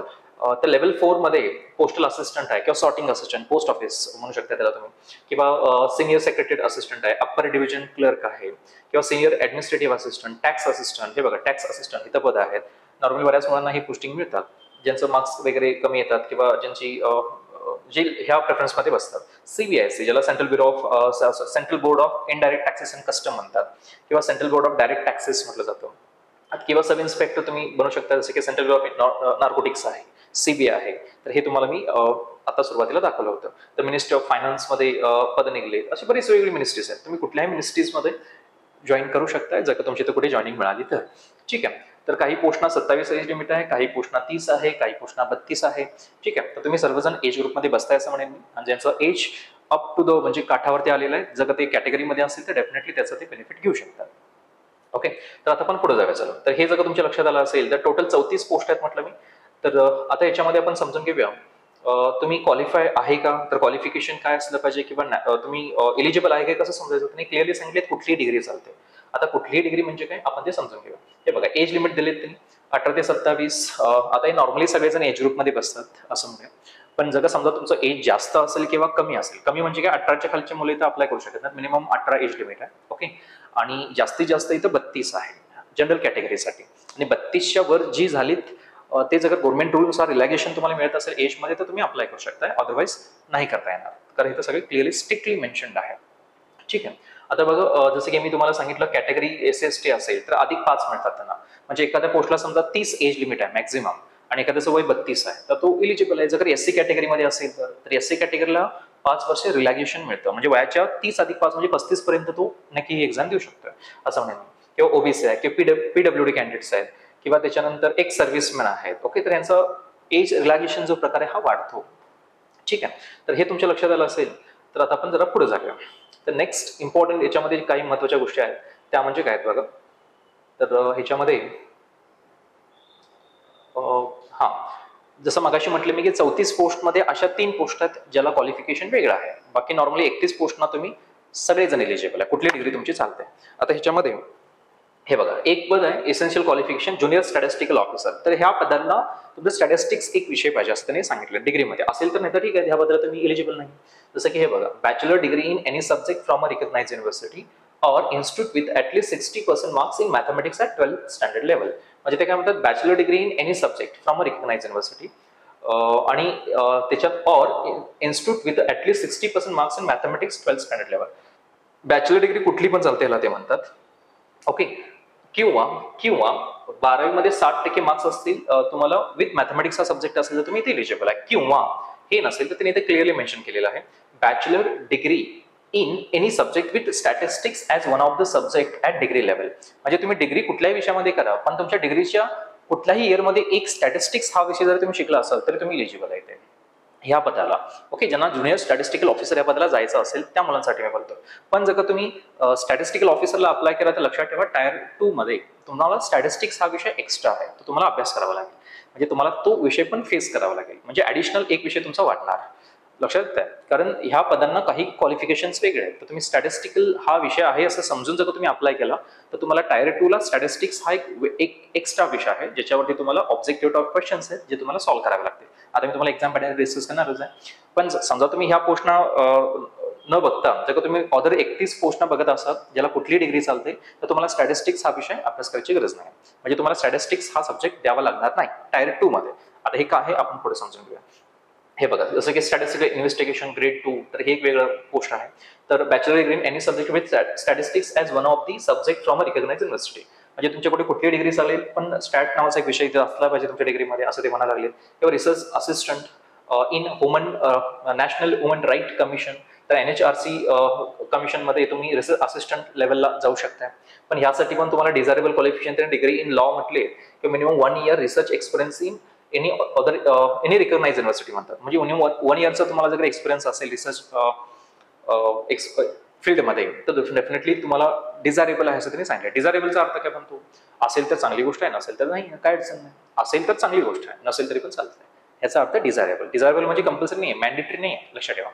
A: तर लेवल 4 मध्ये पोस्टल असिस्टंट आहे किंवा सॉर्टिंग असिस्टंट, पोस्ट ऑफिस म्हणू शकता त्याला तुम्ही, किंवा सिनियर सेक्रेटरी असिस्टंट आहे, अप्पर डिव्हिजन क्लर्क आहे, किंवा senior administrative assistant, tax assistant. हे बघा, टॅक्स असिस्टंट इथं पद आहेत. नॉर्मली बऱ्याच मुलांना ही पोस्टिंग मिळतात ज्यांचं मार्क्स वगैरे कमी येतात किंवा ज्यांची जे ह्या प्रेफरन्स मध्ये बसतात. CBIC, ज्याला central board of indirect taxes and custom म्हणतात, किंवा central board of direct taxes म्हटलं जातं. किंवा सब इन्स्पेक्टर तुम्ही बनू शकता, जसे की सेंट्रल ब्युरो ऑफ नार्कोटिक्स आहे, CBI आहे. तर हे तुम्हाला मी आता सुरुवातीला दाखवलं होतं. तर मिनिस्ट्री ऑफ फायनान्स मध्ये पद निघले. अशी बरीच वेगळी मिनिस्ट्रीज आहेत, तुम्ही कुठल्याही मिनिस्ट्रीज मध्ये जॉईन करू शकता जर का तुमच्या इथं कुठे जॉईनिंग मिळाली तर. ठीक आहे. तर काही पोस्टना 27 एज लिमिट आहे, काही पोस्टना 30 आहे, काही पोस्टना 32 आहे. ठीक आहे. तर तुम्ही सर्वजण एज ग्रुपमध्ये बसताय असं म्हणेन मी, आणि ज्यांचं एज अप टू द म्हणजे काठावरती आलेलं आहे, जर ते कॅटेगरीमध्ये असेल तर डेफिनेटली त्याचं ते बेनिफिट घेऊ शकतात. ओके, तर आता आपण पुढे जाऊया. चला, तर हे जर तुमच्या लक्षात आलं असेल तर टोटल 34 पोस्ट आहेत म्हटलं मी. तर आता याच्यामध्ये आपण समजून घेऊया तुम्ही क्वालिफाय आहे का, तर क्वालिफिकेशन काय असलं पाहिजे, किंवा तुम्ही एलिजिबल आहे का कसं समजायचं. त्यांनी क्लिअरली सांगितले कुठली डिग्री चालते. आता कुठलीही डिग्री म्हणजे काय आपण ते समजून घेऊया. हे बघा, एज लिमिट दिलेत त्यांनी 18 ते 27. आता हे नॉर्मली सगळेजण एज ग्रुपमध्ये बसतात असं म्हणूया. पण जर समजा तुमचं एज जास्त असेल किंवा कमी असेल, कमी म्हणजे काय 18च्या खालचे मुले तर अप्लाय करू शकत नाही, मिनिमम 18 एज लिमिट आहे. ओके, आणि जास्तीत जास्त इथं 32 आहे जनरल कॅटेगरीसाठी. आणि 32च्या वर जी झालीत ते जर गव्हर्नमेंट रूलनुसार रिलॅक्सेशन तुम्हाला मिळत असेल एज मध्ये तर तुम्ही अप्लाय करू शकता, अदरवाईज नाही करता येणार, कारण इथं सगळे क्लिअरली स्ट्रिक्टली मेन्शन्ड आहे. ठीक आहे. आता बघा, जसं की मी तुम्हाला सांगितलं, कॅटेगरी SST असेल तर अधिक 5 मिळतात त्यांना. म्हणजे एखाद्या पोस्टला समजा 30 एज लिमिट आहे मॅक्झिमम, आणि एखाद्याचं वय 32 आहे, तर तो इलिजिबल आहे. जर SC कॅटेगरीमध्ये असेल तर SC कॅटेगरीला 5 वर्ष रिलॅक्सेशन मिळतं, म्हणजे वयाच्या 30 अधिक 5 म्हणजे 35 पर्यंत तो नक्की ही एक्झाम देऊ शकतो असं म्हणेन. किंवा OBC आहे, किंवा PWD कॅन्डिडेट्स आहेत, किंवा त्याच्यानंतर एक सर्व्हिसमॅन आहेत. ओके, तर यांचा एज रिलॅक्सेशन जो प्रकार आहे हा वाढतो. ठीक आहे. तर हे तुमच्या लक्षात आलं असेल. तर आता आपण जरा पुढे जाऊया. तर नेक्स्ट इम्पॉर्टंट याच्यामध्ये काही महत्वाच्या गोष्टी आहेत त्या म्हणजे काय आहेत बघा. तर ह्याच्यामध्ये जसं मगाशी म्हटलं मी की 34 पोस्टमध्ये अशा 3 पोस्ट आहेत ज्याला क्वालिफिकेशन वेगळं आहे. बाकी नॉर्मली 31 पोस्टना तुम्ही सगळेजण एलिजिबल आहे, कुठली डिग्री तुमची चालते. आता ह्याच्यामध्ये हे बघा, एक पद आहे essential qualification junior statistical officer. तर ह्या पदांना तुमचं स्टॅटिस्टिक्स एक विषय पाहिजे असं त्यांनी सांगितलं डिग्रीमध्ये असेल तर, नाही तर ठीक आहे, ह्या पदाला तुम्ही एलिजिबल नाही. जसं की हे बघा, bachelor degree in any subject from a recognised university or institute with at least 60% marks in mathematics at 12th standard level. म्हणजे ते काय म्हणतात, bachelor degree in any subject from a recognised university आणि त्याच्यात or institute with at least 60% marks in mathematics 12th standard level. Bachelor degree कुठली पण चालते याला ते म्हणतात. ओके, किंवा 12वी मध्ये 60% मार्क्स असतील तुम्हाला विथ मॅथमॅटिक्स हा सब्जेक्ट असेल तर तुम्ही इथे एलिजिबल आहे. किंवा हे नसेल तर त्यांनी इथे क्लिअरली मेन्शन केलेलं आहे, bachelor degree in any subject with statistics as one of the subject at degree level. म्हणजे तुम्ही डिग्री कुठल्याही विषयामध्ये करा, पण तुमच्या डिग्रीच्या कुठल्याही इयरमध्ये एक स्टॅटिस्टिक्स हा विषय जर तुम्ही शिकला असाल तर तुम्ही एलिजिबल आहे. ह्या पदाला, ओके, ज्यांना ज्युनियर स्टॅटिस्टिकल ऑफिसर या पदाला जायचं असेल त्या मुलांसाठी मी बोलतो. पण जर का तुम्ही स्टॅटिस्टिकल ऑफिसरला अप्लाय केला तर लक्षात ठेवा टायर 2 मध्ये तुम्हाला स्टॅटिस्टिक्स हा विषय एक्स्ट्रा आहे, तो तुम्हाला अभ्यास करावा लागेल. म्हणजे तुम्हाला तो विषय पण फेस करावा लागेल, म्हणजे ऍडिशनल एक विषय तुमचा वाढणार. लक्षात येत आहे, कारण ह्या पदांना काही क्वालिफिकेशन्स वेगळे आहेत. तर तुम्ही स्टॅटिस्टिकल हा विषय आहे असं समजून जर तुम्ही अप्लाय केला तर तुम्हाला टायर 2 ला स्टॅटिस्टिक्स हा एक एक्स्ट्रा विषय आहे, ज्याच्यावरती तुम्हाला ऑब्जेक्टिव्ह टाईप क्वेश्चन्स आहेत जे तुम्हाला सॉल्व्ह करावे लागतील. आता मी तुम्हाला एक्झाम पॅटर्न डिस्कस करणारच आहे. पण समजा तुम्ही ह्या पोस्टना न बघता जर का तुम्ही अदर 31 पोस्टना बघत असाल ज्याला कुठली डिग्री चालते, तर तुम्हाला स्टॅटिस्टिक्स हा विषय अभ्यास करायची गरज नाही. म्हणजे तुम्हाला स्टॅटिस्टिक्स हा सब्जेक्ट द्यावा लागणार नाही टायर 2 मध्ये. आता हे काय आहे आपण पुढे समजून घेऊया. हे बघा, जसं की स्टॅटिस्टिकल इन्व्हेस्टिगेशन ग्रेड 2, तर हे एक वेगळं पोस्ट आहे. तर bachelor degree in any subject with statistics as one of the subject from a recognised university. म्हणजे तुमच्याकडे कुठली डिग्री चालेल पण स्टॅट नावाचा एक विषय इथे असला पाहिजे तुमच्या डिग्रीमध्ये, असं ते म्हणायला लागले. किंवा research assistant in national woman right commission, तर NHRC कमिशनमध्ये तुम्ही रिसर्च असिस्टंट लेवलला जाऊ शकता. पण ह्यासाठी पण तुम्हाला desirable qualification degree in law म्हटले किंवा minimum 1 year research experience in any recognised university म्हणतात. म्हणजे 1 इयरचा तुम्हाला जर एक्सपिरियन्स असेल रिसर्च फील्डमध्ये तर डेफिनेटली तुम्हाला डिझायरेबल आहे असं त्यांनी सांगितलं. डिझायरेबलचा अर्थ काय म्हणतो, असेल तर चांगली गोष्ट आहे, नसेल तर नाही, काय अडचण नाही. असेल तर चांगली गोष्ट आहे, नसेल तरी पण चालतंय, याचा अर्थ डिझायरेबल. डिझायरेबल म्हणजे कंपल्सरी नाही आहे, मॅन्डेटरी नाही आहे, लक्षात ठेवा.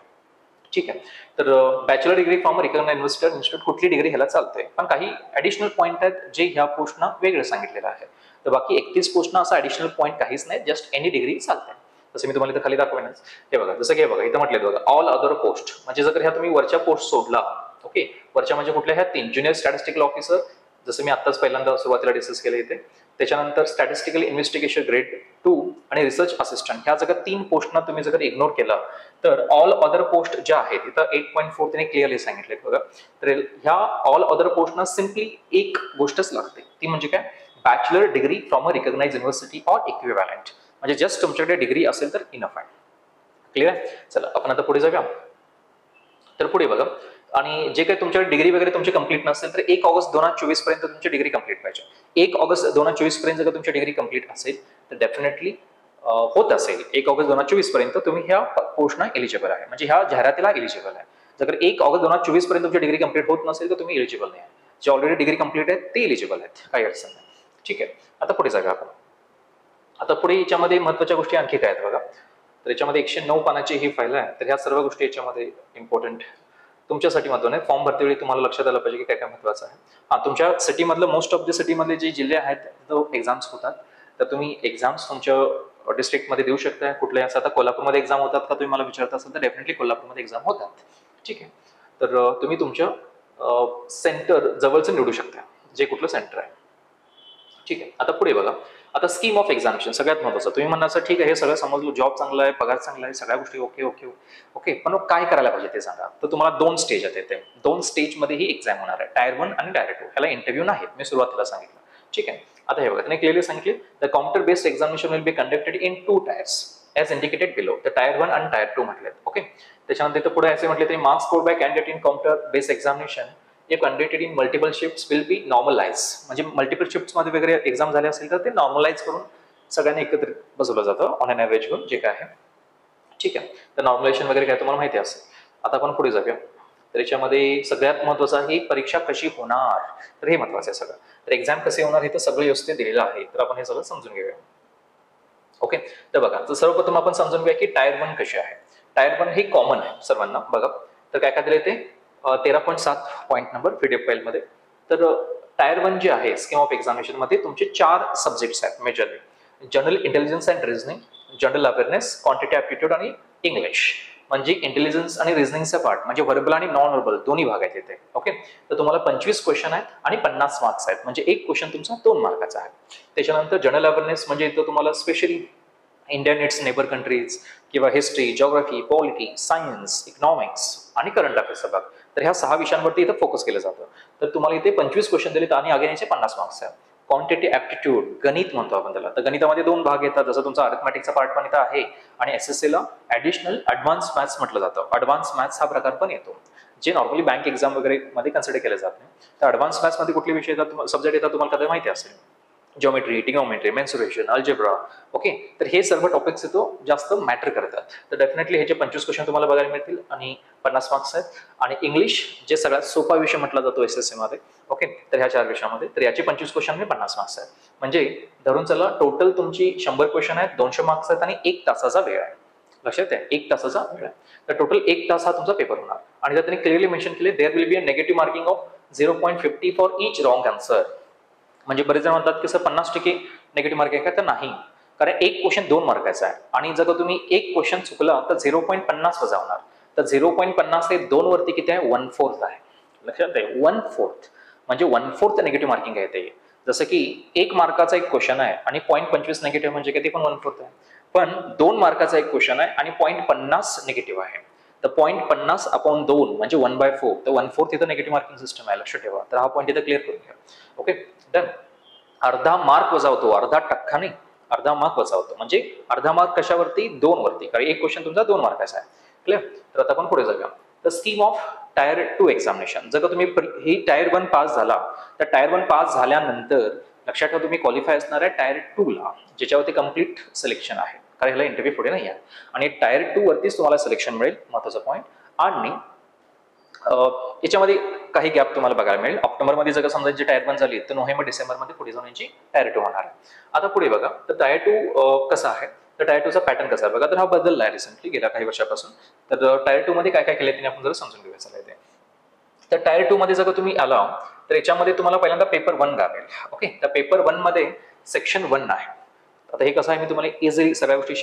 A: ठीक आहे. तर bachelor degree from recognised institute कुठली डिग्री ह्याला चालते. पण काही ऍडिशनल पॉईंट आहेत जे ह्या पोस्टना वेगळं सांगितलेलं आहे. तर बाकी 31 पोस्टना असा ऍडिशनल पॉईंट काहीच नाही, जस्ट एनी डिग्री चालते. जसं मी तुम्हाला इथं खाली दाखवेनच. हे बघा, जसं की हे बघा इथं म्हटलं बघा ऑल अदर पोस्ट, म्हणजे जर ह्या तुम्ही वरच्या पोस्ट सोडला, ओके, वरच्या म्हणजे कुठल्या ह्या 3 ज्युनियर स्टॅटिस्टिकल ऑफिसर, जसं मी आत्ताच पहिल्यांदा सुरुवातीला डिस्कस केलं इथे. त्याच्यानंतर स्टॅटिस्टिकल इन्व्हेस्टिगेशन ग्रेड 2 आणि रिसर्च असिस्टंट, ह्या जर 3 पोस्टना तुम्ही जर इग्नोर केला तर ऑल अदर पोस्ट ज्या आहेत इथं 8.4 त्याने क्लिअरली सांगितले बघा. तर ह्या ऑल अदर पोस्टना सिम्पली एक गोष्टच लागते, ती म्हणजे काय, bachelor degree from a recognised university or equivalent. म्हणजे जस्ट तुमच्याकडे डिग्री असेल तर इनफ आहे. क्लिअर आहे. चला आपण आता पुढे जाऊया. तर पुढे बघा, आणि जे काही तुमच्याकडे डिग्री वगैरे तुमची कंप्लीट नसेल तर 1 ऑगस्ट 2024 पर्यंत तुमची डिग्री कंप्लीट पाहिजे. 1 ऑगस्ट 2024 पर्यंत जर तुमची डिग्री कंप्लीट असेल तर डेफिनेटली होत असेल 1 ऑगस्ट 2024 पर्यंत तुम्ही ह्या पोस्टना एलिजिबल आहे, म्हणजे ह्या जाहिरातीला एलिजिबल आहे. जर 1 ऑगस्ट 2024 पर्यंत तुमची डिग्री कंप्लीट होत नसेल तर तुम्ही एलिजिबल नाही आहे. जे ऑलरेडी डिग्री कंप्लीट आहेत ते एलिजिबल आहेत, काही अडचण नाही. ठीक आहे. आता पुढे जाऊया आपण. आता पुढे याच्यामध्ये महत्त्वाच्या गोष्टी आणखी काय आहेत बघा. तर याच्यामध्ये 109 पानाची ही फाईल आहे. तर ह्या सर्व गोष्टी याच्यामध्ये इम्पॉर्टंट तुमच्यासाठी महत्त्वाचं आहे. फॉर्म भरतेवेळी तुम्हाला लक्षात आलं पाहिजे की काय काय महत्त्वाचं आहे. हा, तुमच्या सिटीमधलं मोस्ट ऑफ द सिटीमधले जे जिल्हे आहेत तिथं एक्झाम्स होतात. तर तुम्ही एक्झाम्स तुमच्या डिस्ट्रिक्टमध्ये देऊ शकता. कुठल्या असं आता कोल्हापूरमध्ये एक्झाम होतात का तुम्ही मला विचारता असाल तर डेफिनेटली कोल्हापूरमध्ये एक्झाम होतात. ठीक आहे. तर तुम्ही तुमच्या सेंटर जवळचं निवडू शकता, जे कुठलं सेंटर आहे. ठीक आहे. आता पुढे बघा, आता स्कीम ऑफ एक्झामिनेशन सगळ्यात महत्त्वाचं. तुम्ही म्हणणार ठीक आहे हे सगळं समजलं, जॉब चांगला आहे, पगार चांगला आहे, सगळ्या गोष्टी ओके ओके ओके, पण काय करायला पाहिजे ते सांगा. तर तुम्हाला 2 स्टेज आहेत येते. 2 स्टेजमध्ये ही एक्झाम होणार आहे, टायर 1 आणि टायर 2. ह्याला इंटरव्ह्यू नाहीत, मी सुरुवातीला सांगितलं. ठीक आहे. आता हे बघा, त्याने क्लिअरली सांगितले the computer based examination will be conducted in 2 tyres as indicated below. तर टायर 1 आणि टायर 2 म्हटले. ओके. त्याच्यानंतर इथं पुढे असे म्हटले तरी marks scored by candidate in computer based examination if conducted in multiple shifts will be normalized. म्हणजे मल्टिपल शिफ्ट्स मध्ये वगैरे एक्झाम झाले असेल तर ते नॉर्मलाइज करून सगळ्यांनी एकत्रित बसवलं जातं ऑन एन ॲव्हरेज घेऊन, जे काय आहे. ठीक आहे. तर नॉर्मलायझेशन वगैरे काय तुम्हाला माहिती असेल. आता आपण पुढे जाऊया. तर याच्यामध्ये सगळ्यात महत्त्वाचं आहे परीक्षा कशी होणार, तर हे महत्त्वाचं आहे सगळं. तर एक्झाम कसे होणार हे तर सगळं व्यवस्थित दिलेलं आहे. तर आपण हे सगळं समजून घेऊया. ओके. तर बघा, तर सर्वप्रथम आपण समजून घेऊया की टायर 1 कशी आहे. टायर 1 हे कॉमन आहे सर्वांना. बघा, तर काय काय दिले ते 13.7 पॉईंट नंबर पीडीएफ फाईल मध्ये. तर टायर 1 जे आहे स्कीम ऑफ एक्झामिनेशन मध्ये तुमचे 4 सब्जेक्ट्स आहेत majorly. General intelligence and reasoning, general awareness, quantity aptitude आणि इंग्लिश. म्हणजे इंटेलिजन्स आणि रिझनिंगचा पार्ट म्हणजे व्हर्बल आणि नॉन व्हर्बल दोन्ही भाग आहेत इथे. ओके. तर तुम्हाला 25 क्वेश्चन आहेत आणि 50 मार्क्स आहेत, म्हणजे एक क्वेश्चन तुमचा 2 मार्काचा आहे. त्याच्यानंतर जनरल अवेअरनेस म्हणजे इथं तुम्हाला specially India and its neighbor countries किंवा history, geography, polity, science, economics आणि करंट अफेअर्सचा भाग. तर ह्या 6 विषयांवरती इथं फोकस केलं जातं. तर तुम्हाला इथे 25 क्वेश्चन दिलेत आणि अगेन याचे 50 मार्क्स आहेत. क्वांटिटी ॲप्टिट्यूड, गणित म्हणतो आपण त्याला. तर गणितामध्ये 2 भाग येतात, जसं तुमचा अरिथमॅटिकचा पार्ट पण इथं आहे आणि एसएससीला ॲडिशनल ॲडव्हान्स मॅथ्स म्हटलं जातं. ॲडव्हान्स मॅथ्स हा प्रकार पण येतो, जे नॉर्मली बँक एक्झाम वगैरे मध्ये कन्सिडर केले जात नाही. तर ॲडव्हान्स मॅथ्समध्ये कुठले विषय येतात, सब्जेक्ट येतात तुम्हाला कधी माहिती असेल. Geometry, trigonometry, mensuration, algebra. Okay, तर हे सर्व टॉपिक्स तो जास्त मॅटर करतात. तर डेफिनेटली ह्याचे 25 क्वेश्चन तुम्हाला बघायला मिळतील आणि 50 मार्क्स आहेत. आणि इंग्लिश जे सगळ्यात सोपा विषय म्हटला जातो SSC मध्ये. ओके, तर ह्या 4 विषयामध्ये तर याचे 25 क्वेश्चन आणि 50 मार्क्स आहेत. म्हणजे धरून चला टोटल तुमची 100 क्वेश्चन आहेत, 200 मार्क्स आहेत आणि 1 तासाचा वेळ आहे. लक्षात आहे, 1 तासाचा वेळ आहे. तर टोटल 1 तास हा तुमचा पेपर होणार. आणि जर त्यांनी क्लिअरली मेन्शन केले there will be a negative marking of 0.50 for each wrong answer. म्हणजे बरेच जण म्हणतात की सर 50% निगेटिव्ह मार्क आहे का, तर नाही. कारण एक क्वेश्चन 2 मार्काचा आहे आणि जर तुम्ही एक क्वेश्चन चुकला तर 0.50 वजा होणार. तर 0.50 हे 2 वरती किती आहे, 1/4 आहे. लक्षात आहे, 1/4 म्हणजे 1/4 निगेटिव्ह मार्किंग आहे ते. जसं की 1 मार्काचा एक क्वेश्चन आहे आणि 0.25 निगेटिव्ह म्हणजे किती, पण 1/4 आहे. पण 2 मार्काचा एक क्वेश्चन आहे आणि 0.50 निगेटिव्ह आहे. तर 0.50 अपॉन 2 म्हणजे 1/4. तर 1/4 इथं निगेटिव्ह मार्किंग सिस्टम आहे, लक्षात ठेवा. तर हा पॉईंट इथं क्लिअर करून घ्या. Okay done. अर्धा मार्क वजा होतो, अर्धा टक्का नाही, अर्धा मार्क वजा होतो. म्हणजे अर्धा मार्क कशावरती, 2 वरती. कारण एक क्वेश्चन तुमचा 2 मार्काचा आहे. क्लिअर. तर आता आपण पुढे जाऊया. तर स्कीम ऑफ टायर 2 एक्झामिनेशन. जर का तुम्ही ही टायर 1 पास झाला तर टायर 1 पास झाल्यानंतर लक्षात ठेवा तुम्ही क्वालिफाय असणार आहे टायर 2 ला, ज्याच्यावरती कम्प्लीट सिलेक्शन आहे. कारण ह्याला इंटरव्ह्यू पुढे नाही आहे आणि टायर 2 वरतीच तुम्हाला सिलेक्शन मिळेल, महत्वाचा पॉईंट. आणि याच्यामध्ये काही गॅप तुम्हाला बघायला मिळेल. ऑक्टोबरमध्ये जर समजा जी टायर 1 झाली तर नोव्हेंबर डिसेंबरमध्ये पुढे जाऊन यांची टायर 2 होणार आहे. आता पुढे बघा, तर टायर 2 कसा आहे, तर टायर 2चा पॅटर्न कसा आहे बघा. तर हा बदलला आहे रिसेंटली, गेल्या काही वर्षापासून. तर टायर 2 मध्ये काय काय केलं ते आपण जरा समजून घेऊया. चला इथे. तर टायर 2 मध्ये जर तुम्ही आला तर याच्यामध्ये तुम्हाला पहिल्यांदा पेपर 1 गावेल. ओके, तर पेपर 1 मध्ये सेक्शन 1 आहे. आता हे कसं आहे, मी तुम्हाला इझिली सगळ्या गोष्टी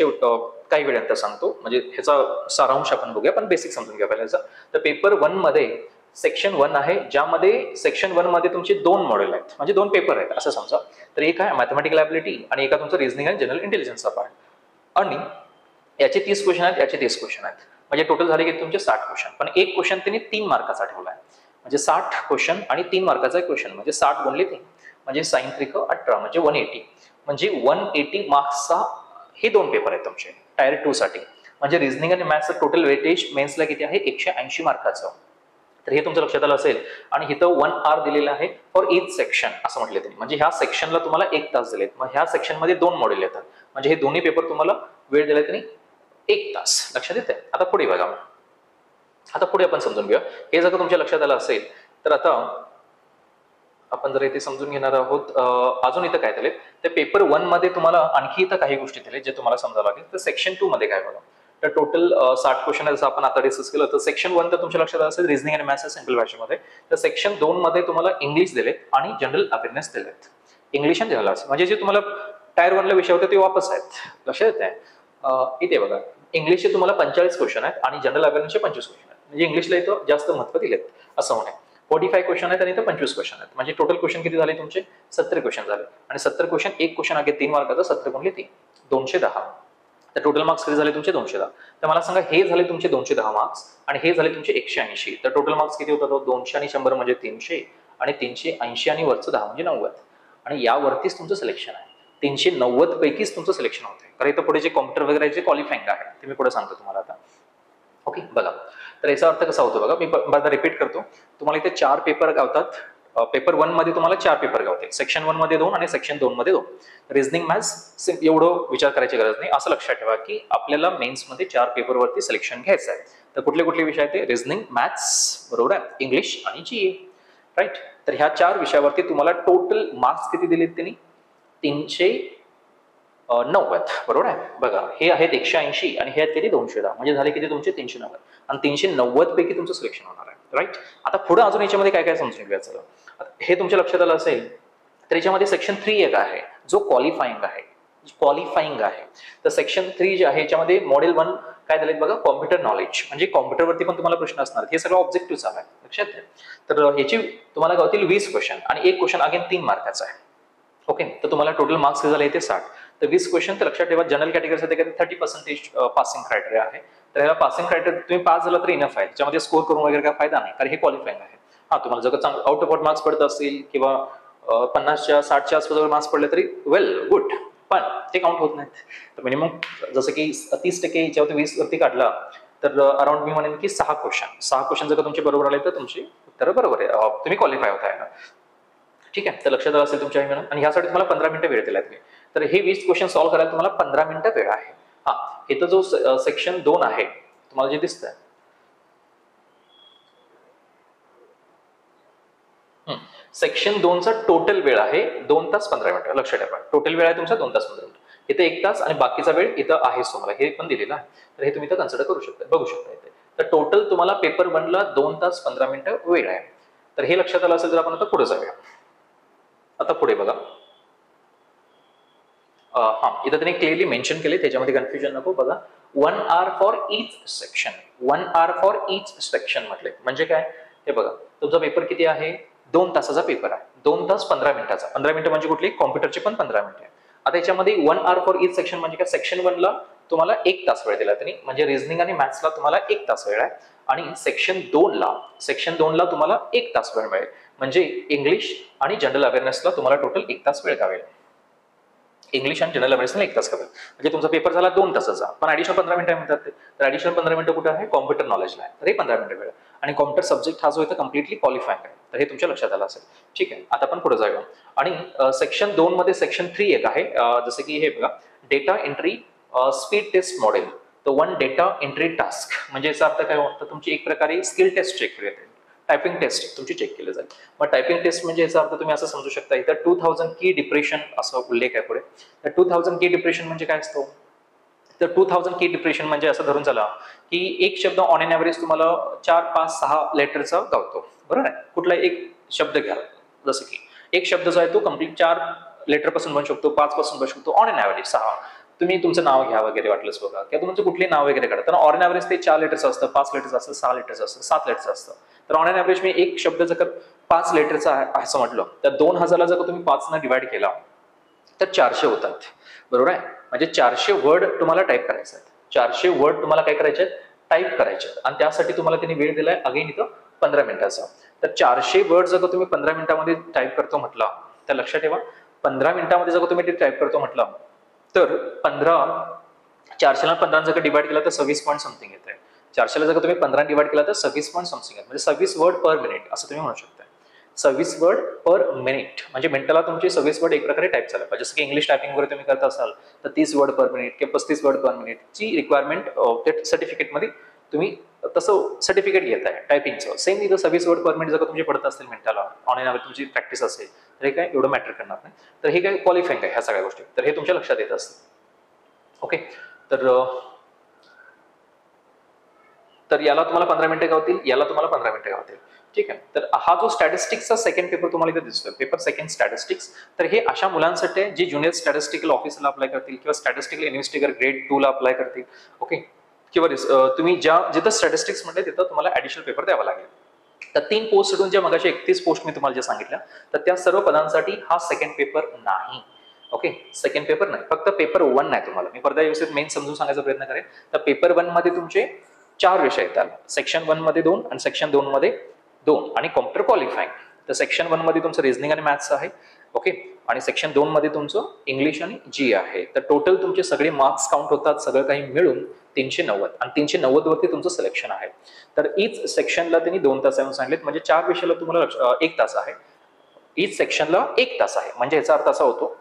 A: काही वेळानंतर सांगतो. म्हणजे ह्याचा सारांश आपण बघूया, पण बेसिक समजून घ्या पहिल्याचा. तर पेपर 1 मध्ये सेक्शन 1 आहे, ज्यामध्ये सेक्शन 1 मध्ये तुमचे 2 मॉडेल आहेत, म्हणजे 2 पेपर आहेत असं समजा. तर एक आहे मॅथमॅटिकल ॲबिलिटी आणि एका तुमचं रिझनिंग आणि जनरल इंटेलिजन्सचा पार्ट. आणि याचे 30 क्वेश्चन आहेत, याचे 30 क्वेश्चन आहेत. म्हणजे टोटल झाले की तुमचे 60 क्वेश्चन. पण एक क्वेश्चन त्यांनी 3 मार्काचा ठेवला आहे. म्हणजे 60 क्वेश्चन आणि 3 मार्काचा एक क्वेश्चन, म्हणजे 60 गुणिले 3 म्हणजे 18 म्हणजे 180. म्हणजे 180 मार्क्सचा हे 2 पेपर आहेत तुमचे टायर 2 साठी. म्हणजे रिझनिंग आणि मॅथ्सचं टोटल वेटेज मेन्सला किती आहे, 180 मार्काचं. तर हे तुमच्या लक्षात आलं असेल. आणि इथं 1 आवर दिलेलं आहे फॉर इच सेक्शन असं म्हटलं त्यांनी. म्हणजे ह्या सेक्शनला तुम्हाला 1 तास दिलेत. मग ह्या सेक्शन मध्ये 2 मॉडेल येतात. म्हणजे हे दोन्ही पेपर तुम्हाला वेळ दिला त्यांनी 1 तास. लक्षात येते. आता पुढे बघा, आता पुढे आपण समजून घेऊया. हे जर तुमच्या लक्षात आलं असेल तर आता आपण जर इथे समजून घेणार आहोत. अजून इथं काय दिले, तर पेपर 1 मध्ये तुम्हाला आणखी इथं काही गोष्टी दिले जे तुम्हाला समजावं लागेल. तर सेक्शन 2 मध्ये काय बघा, तर टोटल 60 क्वेश्चन जसं आपण आता डिस्कस केलं. तर सेक्शन 1 तर तुमच्या लक्षात असेल रिझनिंग आणि मॅथ्स सिंपल भाषेमध्ये. तर सेक्शन 2 मध्ये तुम्हाला इंग्लिश दिलेत आणि जनरल अवेअरनेस दिलेत. इंग्लिश आणि जनरल म्हणजे जे तुम्हाला टायर 1 ला विषय होते ते वापस आहेत. लक्षात येते. इथे बघा, इंग्लिशचे तुम्हाला 45 क्वेश्चन आहेत आणि जनरल अवेअरनेसचे 25 क्वेश्चन आहेत. म्हणजे इंग्लिशला इथं जास्त महत्व दिलेत असं म्हणे. 45 क्वेश्चन आहेत आणि इथं 25 क्वेश्चन आहेत. म्हणजे टोटल क्वेश्चन किती झाले तुमचे, 70 क्वेश्चन झाले. आणि 70 क्वेश्चन एक क्वेश्चन आगे 3 मार्काचा, 70 गुणिले 3 210. तर टोटल मार्क्स किती झाले तुमचे, 210. तर मला सांगा, हे झाले तुमचे 210 मार्क्स आणि हे झाले तुमचे 180. तर टोटल मार्क्स किती होतात, 200 आणि 100 म्हणजे 300 आणि 380 आणि वरचं 10 म्हणजे 90. आणि यावरतीच तुमचं सिलेक्शन आहे. 390 पैकीच तुमचं सिलेक्शन होतं. कारण इथं पुढे जे कॉम्प्युटर वगैरे जे क्वालिफाईंग आहे ते मी पुढे सांगतो तुम्हाला आता. ओके बघा, तर याचा अर्थ कसा होतो बघा, मी बघा रिपीट करतो. तुम्हाला इथे 4 पेपर गावतात. पेपर 1 मध्ये तुम्हाला 4 पेपर गावते. सेक्शन 1 मध्ये 2 आणि सेक्शन 2 मध्ये 2. रिझनिंग मॅथ्स एवढं विचार करायची गरज नाही. असं लक्षात ठेवा की आपल्याला मेन्स मध्ये 4 पेपर वरती सिलेक्शन घ्यायचं आहे. तर कुठले कुठले विषय आहेत, रिझनिंग, मॅथ्स, बरोबर आहे, इंग्लिश आणि जीए, राईट. तर ह्या 4 विषयावरती तुम्हाला टोटल मार्क्स किती दिलेत त्यांनी, 390, बरोबर आहे. बघा, हे आहेत 180 आणि हे आहेत किती, 210. म्हणजे झाले किती तुमचे 390. आणि 390 पैकी तुमचं सिलेक्शन होणार आहे, राईट. आता पुढे अजून याच्यामध्ये काय काय समजून घ्यायचं, हे तुमच्या लक्षात आलं असेल. तर याच्यामध्ये सेक्शन 3 एक आहे जो क्वालिफाईंग आहे. तर सेक्शन 3 जे आहे याच्यामध्ये मॉडेल 1 काय दिलेत बघा, कॉम्प्युटर नॉलेज. म्हणजे कॉम्प्युटरवरती पण तुम्हाला प्रश्न असणार. हे सगळं ऑब्जेक्टिव्ह आहे, लक्षात घ्या. तर ह्याची तुम्हाला गावतील 20 क्वेश्चन आणि एक क्वेश्चन अगेन 3 मार्काचा आहे. ओके, तर तुम्हाला टोटल मार्क्स झाले ते 60. तर 20 क्वेश्चन. तर लक्षात ठेवा, जनरल कॅटेगरीसाठी 30% पासिंग क्रायटेरिया आहे. तर ह्याला पासिंग क्रायटेरिया तुम्ही पास झाला तर इनफ आहे. त्याच्यामध्ये स्कोर करून वगैरे काय फायदा नाही, कारण हे क्वालिफाईंग आहे. हा, तुम्हाला जर चांगलं आउट ऑफ आउट मार्क्स पडत असतील किंवा 50च्या 60च्या आसपास मार्क्स पडले तरी वेल गुड, पण ते काउंट होत नाहीत. तर मिनिमम जसं की 30% याच्यावरती 20 वरती काढला तर अराउंड मी म्हणेन की 6 क्वेश्चन जर तुमचे बरोबर आले तर तुमची उत्तर बरोबर आहे, तुम्ही क्वालिफाय होताय. ठीक आहे, तर लक्षात आलं असेल तुमच्या मॅडम. आणि ह्यासाठी तुम्हाला 15 मिनिटं वेळ दिलाय तुम्ही. तर हे 20 क्वेश्चन सॉल्व्ह करायला तुम्हाला 15 मिनिटं वेळ आहे. हा, इथं जो सेक्शन 2 आहे तुम्हाला जे दिसतंय, सेक्शन 2 चा टोटल वेळ आहे 2 तास 15 मिनिटं. लक्षात ठेवा, टोटल वेळ आहे तुमचा 2 तास 15 मिनिटं. इथे 1 तास आणि बाकीचा वेळ इथं आहेच तुम्हाला, हे पण दिलेलं आहे. तर हे तुम्ही इथं कन्सिडर करू शकता, बघू शकता इथे. तर टोटल तुम्हाला पेपर 1 ला 2 तास 15 मिनिटं वेळ आहे. तर हे लक्षात आलं असेल तर आपण आता पुढे जाऊया. आता पुढे बघा, हा, इथं त्यांनी क्लिअरली मेन्शन केले, त्याच्यामध्ये कन्फ्युजन नको. बघा, 1 hour for each section, 1 hour for each section म्हटले म्हणजे काय. हे बघा, तुमचा पेपर किती आहे, 2 तासाचा पेपर आहे, 2 तास 15 मिनिटाचा. 15 मिनिटं म्हणजे कुठली, कॉम्प्युटरचे पण 15 मिनिटं. आता याच्यामध्ये 1 hour फॉर ईच सेक्शन म्हणजे काय, सेक्शन 1 ला तुम्हाला 1 तास वेळ दिला त्यांनी, म्हणजे रिझनिंग आणि मॅथ्सला तुम्हाला 1 तास वेळ आहे. आणि सेक्शन 2 ला तुम्हाला 1 तास वेळ मिळेल, म्हणजे इंग्लिश आणि जनरल अवेअरनेसला तुम्हाला टोटल 1 तास वेळ गावेल. इंग्लिश आणि जनरल अवेअरनेसला 1 तास करेल, म्हणजे तुमचा पेपर झाला 2 तासाचा, पण ऍडिशनल 15 मिनिटं म्हणतात ते. तर ऍडिशनल 15 मिनिटं कुठे आहे, कॉम्प्युटर नॉलेजला आहे, तर हे 15 मिनिटं वेळ. आणि कॉम्प्युटर सब्जेक्ट हा जो आहे कम्प्लिटली क्वालिफाईंग आहे, तर हे तुमच्या लक्षात आलं असेल. ठीक आहे, आता आपण पुढे जाऊया. आणि सेक्शन 2 मध्ये सेक्शन 3 एक आहे, जसं की हे बघा, data entry speed test model. तर 1 डेटा एंट्री टास्क म्हणजे याचा अर्थ काय होतं, तुमची एक प्रकारे स्किल टेस्ट चेक केली जाते, टायपिंग टेस्ट तुमची चेक केली जाईल. मग टायपिंग टेस्ट म्हणजे याचा अर्थ तुम्ही असं समजू शकता, इथं 2000 की डिप्रेशन असा उल्लेख आहे पुढे. तर 2000 की डिप्रेशन म्हणजे काय असतो, तर 2000 की डिप्रेशन म्हणजे असं धरून चला की एक शब्द ऑन एन ॲव्हरेज तुम्हाला 4, 5, 6 लेटरचा गावतो, बरोबर आहे. कुठला एक शब्द घ्या, जसं की एक शब्द जो आहे तो कम्प्लीट 4 लेटर पासून बनू शकतो, 5 पासून बनू शकतो, ऑन एन ॲव्हरेज 6. तुम्ही तुमचं नाव घ्या वगैरे वाटलंच बघा, किंवा तुमचं कुठले नाव वगैरे काढा, तर ऑन एन ॲव्हरेज ते 4 लेटरचं असतं, 5 लेटरचं असतं, 6 लेटरचं असतं, 7 लेटरचं असतं. तर ऑन एन ॲव्हरेज मी एक शब्द जर 5 लेटरचा आहे असं म्हटलं, तर 2000 जर तुम्ही 5 ने डिवाइड केला तर 400 होतात, बरोबर आहे. म्हणजे 400 वर्ड तुम्हाला टाईप करायचे आहेत, 400 वर्ड तुम्हाला काय करायचे आहेत, टाईप करायचे आहेत. आणि त्यासाठी तुम्हाला त्यांनी वेळ दिलाय अगेन इथं 15 मिनिटाचा. तर 400 वर्ड जर तुम्ही 15 मिनिटामध्ये टाईप करतो म्हटला, तर लक्षात ठेवा 15 मिनिटामध्ये जर तुम्ही ते टाईप करतो म्हटलं, तर 400 ला 15 जर डिवाइड केला तर 26 पॉईंट समथिंग येत आहे. 400 ला जर तुम्ही 15 डिवाइड केला तर 26 पॉईंट समथिंग आहे, म्हणजे 26 वर्ड पर मिनिट असं तुम्ही म्हणू शकता. 26 वर्ड पर मिनिट म्हणजे मिनिटाला तुमचे 26 वर्ड एक प्रकारे टाईप झाला पाहिजे. जसं की इंग्लिश टायपिंग वगैरे तुम्ही करत असाल तर 30 वर्ड पर मिनिट किंवा 35 वर्ड पर मिनिट ची रिक्वायरमेंट त्या सर्टिफिकेटमध्ये तुम्ही तसं सर्टिफिकेट घेत आहे टायपिंगचं. सेम इथं 26 वर्ड पर मिनिट जर तुमचे पडत असतील मिनिटाला, ऑन एन ॲव्हरेज तुमची प्रॅक्टिस असेल, तर हे काय एवढं मॅटर करणार नाही. तर हे काय क्वालिफाईंग आहे ह्या सगळ्या गोष्टी, तर हे तुमच्या लक्षात येत असतं. ओके, तर याला तुम्हाला 15 मिनिटं गावतील, याला तुम्हाला 15 मिनिटं गावतील. ठीक आहे, तर हा जो स्टॅटिस्टिक्सचा सेकंड पेपर तुम्हाला इथे दिसतोय, पेपर सेकंड स्टॅटिस्टिक्स, तर हे अशा मुलांसाठी जे ज्युनियर स्टॅटिस्टिकल ऑफिसरला अप्लाय करतील किंवा स्टॅटिस्टिकल इन्व्हेस्टिगर ग्रेड 2 ला अप्लाय करतील. ओके, किंवा तुम्ही जिथं स्टॅटिस्टिक्स म्हणते तिथं तुम्हाला ऍडिशनल पेपर द्यावा लागेल. तर 3 पोस्टमधून ज्या मगाशी 31 पोस्ट मी तुम्हाला ज्या सांगितल्या, तर त्या सर्व पदांसाठी हा सेकंड पेपर नाही. ओके, सेकंड पेपर नाही, फक्त पेपर 1 नाही. तुम्हाला मी परदा व्यवस्थित मेन समजून सांगायचा प्रयत्न करेन. तर पेपर 1 मध्ये तुमचे 4 विषय येतात, सेक्शन 1 मध्ये 2 आणि सेक्शन 2 मध्ये 2 आणि कॉम्प्युटर क्वालिफाईंग. तर सेक्शन 1 मध्ये तुमचं रिझनिंग आणि मॅथ्स आहे. ओके, आणि सेक्शन 2 मध्ये तुमचं इंग्लिश आणि जी आहे. तर टोटल तुमचे सगळे मार्क्स काउंट होतात, सगळं काही मिळून 390, आणि 390 वरती तुमचं सिलेक्शन आहे. तर ईच सेक्शनला त्यांनी 2 तास येऊन सांगितलेत, म्हणजे 4 विषयाला तुम्हाला 1 तास आहे, ईच सेक्शनला 1 तास आहे. म्हणजे याचा अर्थ असा होतो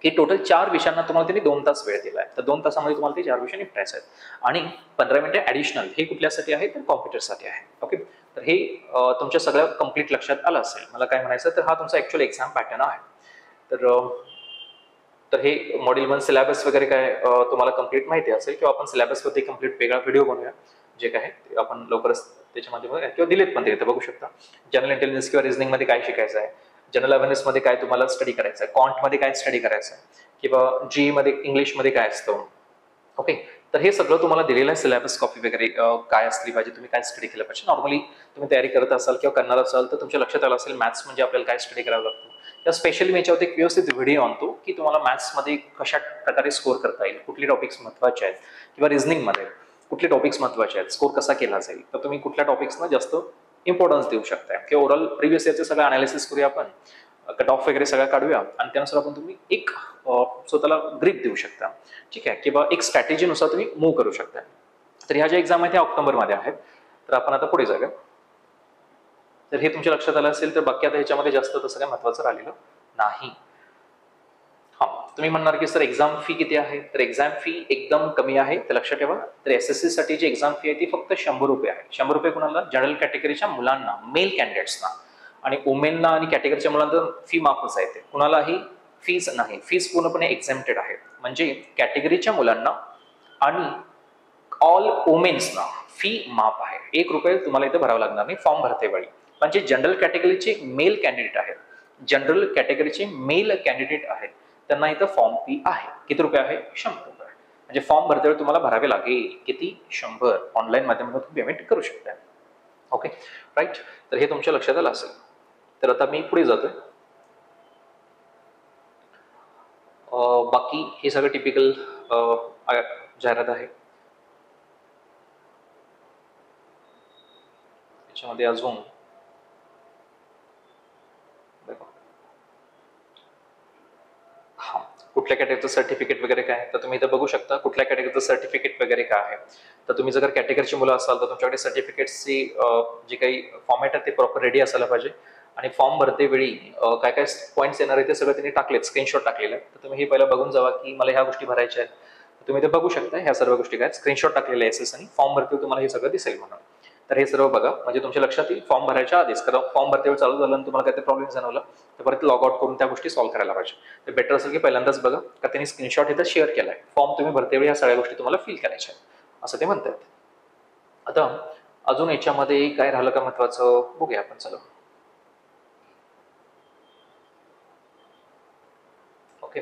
A: की टोटल 4 विषयांना तुम्हाला त्यांनी 2 तास वेळ दिलाय. तर 2 तासामध्ये तुम्हाला ते 4 विषय निपटायचे आहेत. आणि 15 मिनिटं ऍडिशनल हे कुठल्यासाठी आहे, तर कॉम्प्युटरसाठी आहे. ओके, तर हे तुमच्या सगळ्या कंप्लीट लक्षात आलं असेल. मला काय म्हणायचं, तर हा तुमचा ऍक्च्युअल एक्झाम पॅटर्न आहे. तर हे मॉड्यूल 1 सिलेबस वगैरे काय तुम्हाला कंप्लीट माहिती असेल, किंवा आपण सिलेबसवरती कंप्लीट वेगळा व्हिडिओ बनवूया, जे काय आपण लवकरच त्याच्यामध्ये किंवा दिलेत पण ते बघू शकता. जनरल इंटेलिजन्स किंवा रिझनिंग मध्ये काय शिकायचं आहे, जनरल अवेअरनेस मध्ये काय तुम्हाला स्टडी करायचं आहे, क्वांट मध्ये काय स्टडी करायचं आहे, किंवा जीई मध्ये इंग्लिश मध्ये काय असतं. ओके, तर हे सगळं तुम्हाला दिलेलं आहे. सिलेबस कॉपी वगैरे काय असली पाहिजे, तुम्ही काय स्टडी केलं पाहिजे. नॉर्मली तुम्ही तयारी करत असाल किंवा करणार असाल तर तुमच्या लक्षात आलं असेल मॅथ्स म्हणजे आपल्याला काय स्टडी करावं लागतं. त्या स्पेशली मी याच्यावरती एक व्यवस्थित व्हिडिओ आणतो की तुम्हाला मॅथ्समध्ये कशा प्रकारे स्कोर करता येईल, कुठले टॉपिक्स महत्त्वाचे आहेत, किंवा रिझनिंगमध्ये कुठले टॉपिक्स महत्त्वाचे आहेत, स्कोर कसा केला जाईल. तर तुम्ही कुठल्या टॉपिक्सना जास्त इम्पॉर्टन्स देऊ शकता, किंवा ओव्हरऑल प्रिव्हियस इयरचे सगळं अनालिसिस करूया आपण, कट ऑफ वगैरे सगळं काढूया, आणि त्यानुसार आपण तुम्ही एक स्वतःला ग्रीप देऊ शकता. ठीक आहे, किंवा एक स्ट्रॅटेजीनुसार तुम्ही मूव्ह करू शकता. तर ह्या ज्या एक्झाम आहेत त्या ऑक्टोबरमध्ये आहेत. तर आपण आता पुढे जाऊया. तर हे तुमच्या लक्षात आलं असेल तर बाकी आता ह्याच्यामध्ये जास्त तसं काय महत्वाचं राहिलेलं नाही. हा, तुम्ही म्हणणार की सर एक्झाम फी किती आहे? तर एक्झाम फी एकदम कमी आहे, तर लक्षात ठेवा. तर SSC साठी जी एक्झाम फी आहे ती फक्त 100 रुपये आहे. 100 रुपये कुणाला? जनरल कॅटेगरीच्या मुलांना, मेल कॅन्डिडेट्सना. आणि वुमेनला आणि कॅटेगरीच्या मुलांना फी माफच आहे. ते कुणालाही फीज नाही, फीज पूर्णपणे एक्झेम्प्टेड आहे. म्हणजे कॅटेगरीच्या मुलांना आणि ऑल वुमेन्सना फी माफ आहे. 1 रुपये तुम्हाला इथे भरावं लागणार नाही फॉर्म भरते वेळी. म्हणजे जनरल कॅटेगरीचे मेल कॅन्डिडेट आहेत, जनरल कॅटेगरीचे मेल कॅन्डिडेट आहेत, त्यांना इथं फॉर्म फी आहे. किती रुपये आहे? 100 रुपये. म्हणजे फॉर्म भरते वेळी तुम्हाला भरावे लागेल किती? 100. ऑनलाईन माध्यमातून तुम्ही पेमेंट करू शकता. Okay, right. तर हे तुमच्या लक्षात आलं असेल. तर आता मी पुढे जातोय. बाकी हे सगळं टिपिकल जाहिरात आहे. त्याच्यामध्ये अजून कुठल्या कॅटेगरीचं सर्टिफिकेट वगैरे काय, तर तुम्ही इथं बघू शकता कुठल्या कॅटेगरीचं सर्टिफिकेट वगैरे काय आहे. तर तुम्ही जर कॅटेगरीची मुलं असाल तर तुमच्याकडे सर्टिफिकेटची जे काही फॉर्मॅट आहे ते प्रॉपर रेडी असायला पाहिजे. आणि फॉर्म भरते वेळी काय काय पॉईंट्स येणार आहे ते सगळं त्यांनी टाकलेत, स्क्रीनशॉट टाकलेलं आहे. तर तुम्ही हे पहिला बघून जावा की मला ह्या गोष्टी भरायच्या आहेत. तुम्ही ते बघू शकता ह्या सर्व गोष्टी काय स्क्रीनशॉट टाकलेले एसएस आणि फॉर्म भरते तुम्हाला हे सगळं दिसेल म्हणून. तर हे सर्व बघा म्हणजे तुमच्या लक्षात येईल फॉर्म भरायच्या आधीच. कारण फॉर्म भरते वेळ चालू झालं आणि तुम्हाला काही प्रॉब्लेम जाणवला तर परत लॉग आउट करून त्या गोष्टी सॉल्व्ह करायला पाहिजे. तर बेटर असेल की पहिल्यांदाच बघा का त्यांनी स्क्रीनशॉट इथं शेअर केलाय. फॉर्म तुम्ही भरते वेळी ह्या सगळ्या गोष्टी तुम्हाला फिल करायच्या असं ते म्हणतात. आता अजून याच्यामध्ये काय राहिलं का महत्वाचं बघूया आपण. चला ओके.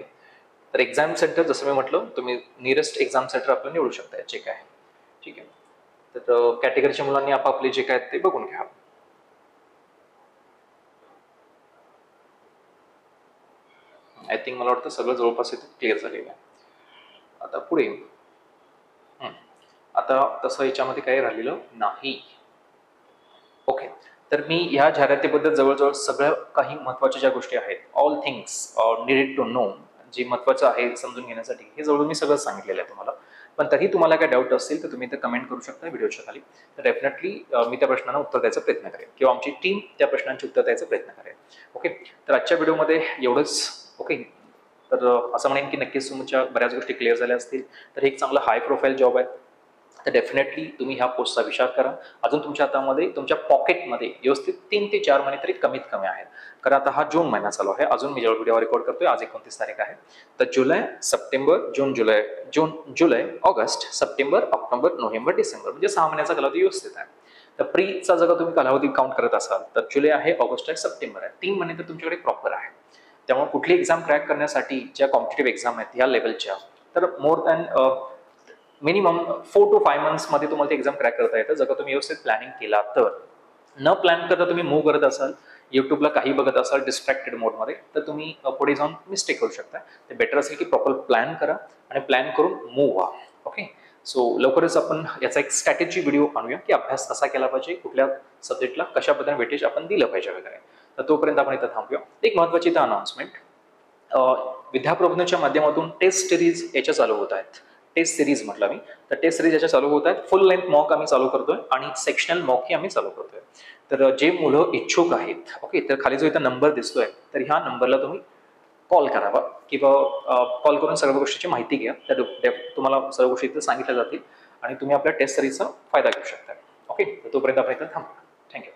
A: तर एक्झाम सेंटर जसं मी म्हटलं तुम्ही नियरेस्ट एक्झाम सेंटर आपलं निवडू शकता जे काय. ठीक आहे. तर कॅटेगरीच्या मुलांनी आपापले जे काय ते बघून घ्या. आय थिंक मला वाटतं सगळं जवळपास इथे क्लिअर झालेलं आहे. आता पुढे आता तसं याच्यामध्ये काही राहिलेलं नाही. ओके. तर मी ह्या जाहिरातीबद्दल जवळजवळ सगळ्या काही महत्वाच्या ज्या गोष्टी आहेत all things needed to know जे महत्वाचं आहे समजून घेण्यासाठी हे जवळ मी सगळं सांगितलेलं आहे तुम्हाला. पण तरी तुम्हाला काय डाऊट असतील तर तुम्ही ते कमेंट करू शकता व्हिडिओच्या खाली. तर डेफिनेटली मी त्या प्रश्नांना उत्तर द्यायचा प्रयत्न करेन किंवा आमची टीम त्या प्रश्नांचे उत्तर द्यायचा प्रयत्न करेन. ओके. तर आजच्या व्हिडिओमध्ये एवढंच. ओके. तर असं म्हणेन की नक्कीच तुमच्या बऱ्याच गोष्टी क्लिअर झाल्या असतील. तर एक चांगला हाय प्रोफाईल जॉब आहे. तर डेफिनेटली तुम्ही ह्या पोस्टचा विचार करा. अजून तुमच्या हातामध्ये तुमच्या पॉकेटमध्ये व्यवस्थित 3 ते 4 महिने तरी कमीत कमी आहेत. कारण आता हा जून महिना चालू आहे. अजून मी जेव्हा व्हिडिओ रेकॉर्ड करतोय आज 29 तारीख आहे. तर जुलै, सप्टेंबर, जुलै, ऑगस्ट, सप्टेंबर, ऑक्टोबर, नोव्हेंबर, डिसेंबर म्हणजे 6 महिन्याचा कालावधी व्यवस्थित आहे. तर प्रीचा जर तुम्ही कालावधी काउंट करत असाल तर जुलै आहे, ऑगस्ट आहे, सप्टेंबर आहे. 3 महिने तर तुमच्याकडे प्रॉपर आहे. त्यामुळे कुठली एक्झाम क्रॅक करण्यासाठी ज्या कॉम्पिटेटिव्ह एक्झाम आहेत ह्या लेवलच्या तर more than minimum 4 to 5 months मध्ये तुम्हाला एक्झाम क्रॅक करता येतं जर का तुम्ही व्यवस्थित प्लॅनिंग केला तर. न प्लॅन करता तुम्ही मूव्ह करत असाल, युट्यूबला काही बघत असाल डिस्ट्रॅक्टेड मोडमध्ये तर तुम्ही पुढे जाऊन मिस्टेक करू शकता. ते बेटर असेल की प्रॉपर प्लॅन करा आणि प्लॅन करून मूव्ह व्हा. ओके. सो लवकरच आपण याचा एक स्ट्रॅटेजी व्हिडिओ आणूया की अभ्यास कसा केला पाहिजे, कुठल्या सब्जेक्टला कशा पद्धतीने वेटेज आपण दिलं पाहिजे वगैरे. तर तोपर्यंत आपण इथं थांबूया. एक महत्वाची इथं अनाउन्समेंट. विद्याप्रबोधनाच्या माध्यमातून टेस्ट सिरीज याच्या चालू होत आहेत. टेस्ट सिरीज म्हटलं मी. तर टेस्ट सिरीज याच्या चालू होत आहेत. फुल लेंथ मॉक आम्ही चालू करतोय आणि सेक्शनल मॉकही आम्ही चालू करतोय. तर जे मुलं इच्छुक आहेत ओके तर खाली जो इथं नंबर दिसतोय तर ह्या नंबरला तुम्ही कॉल करावा किंवा कॉल करून सर्व गोष्टीची माहिती घ्या. तर तुम्हाला सर्व गोष्टी इथं सांगितल्या जातील आणि तुम्ही आपल्या टेस्ट सिरीजचा फायदा घेऊ शकता. ओके. तर तोपर्यंत आपण इथं थांबू. थँक्यू.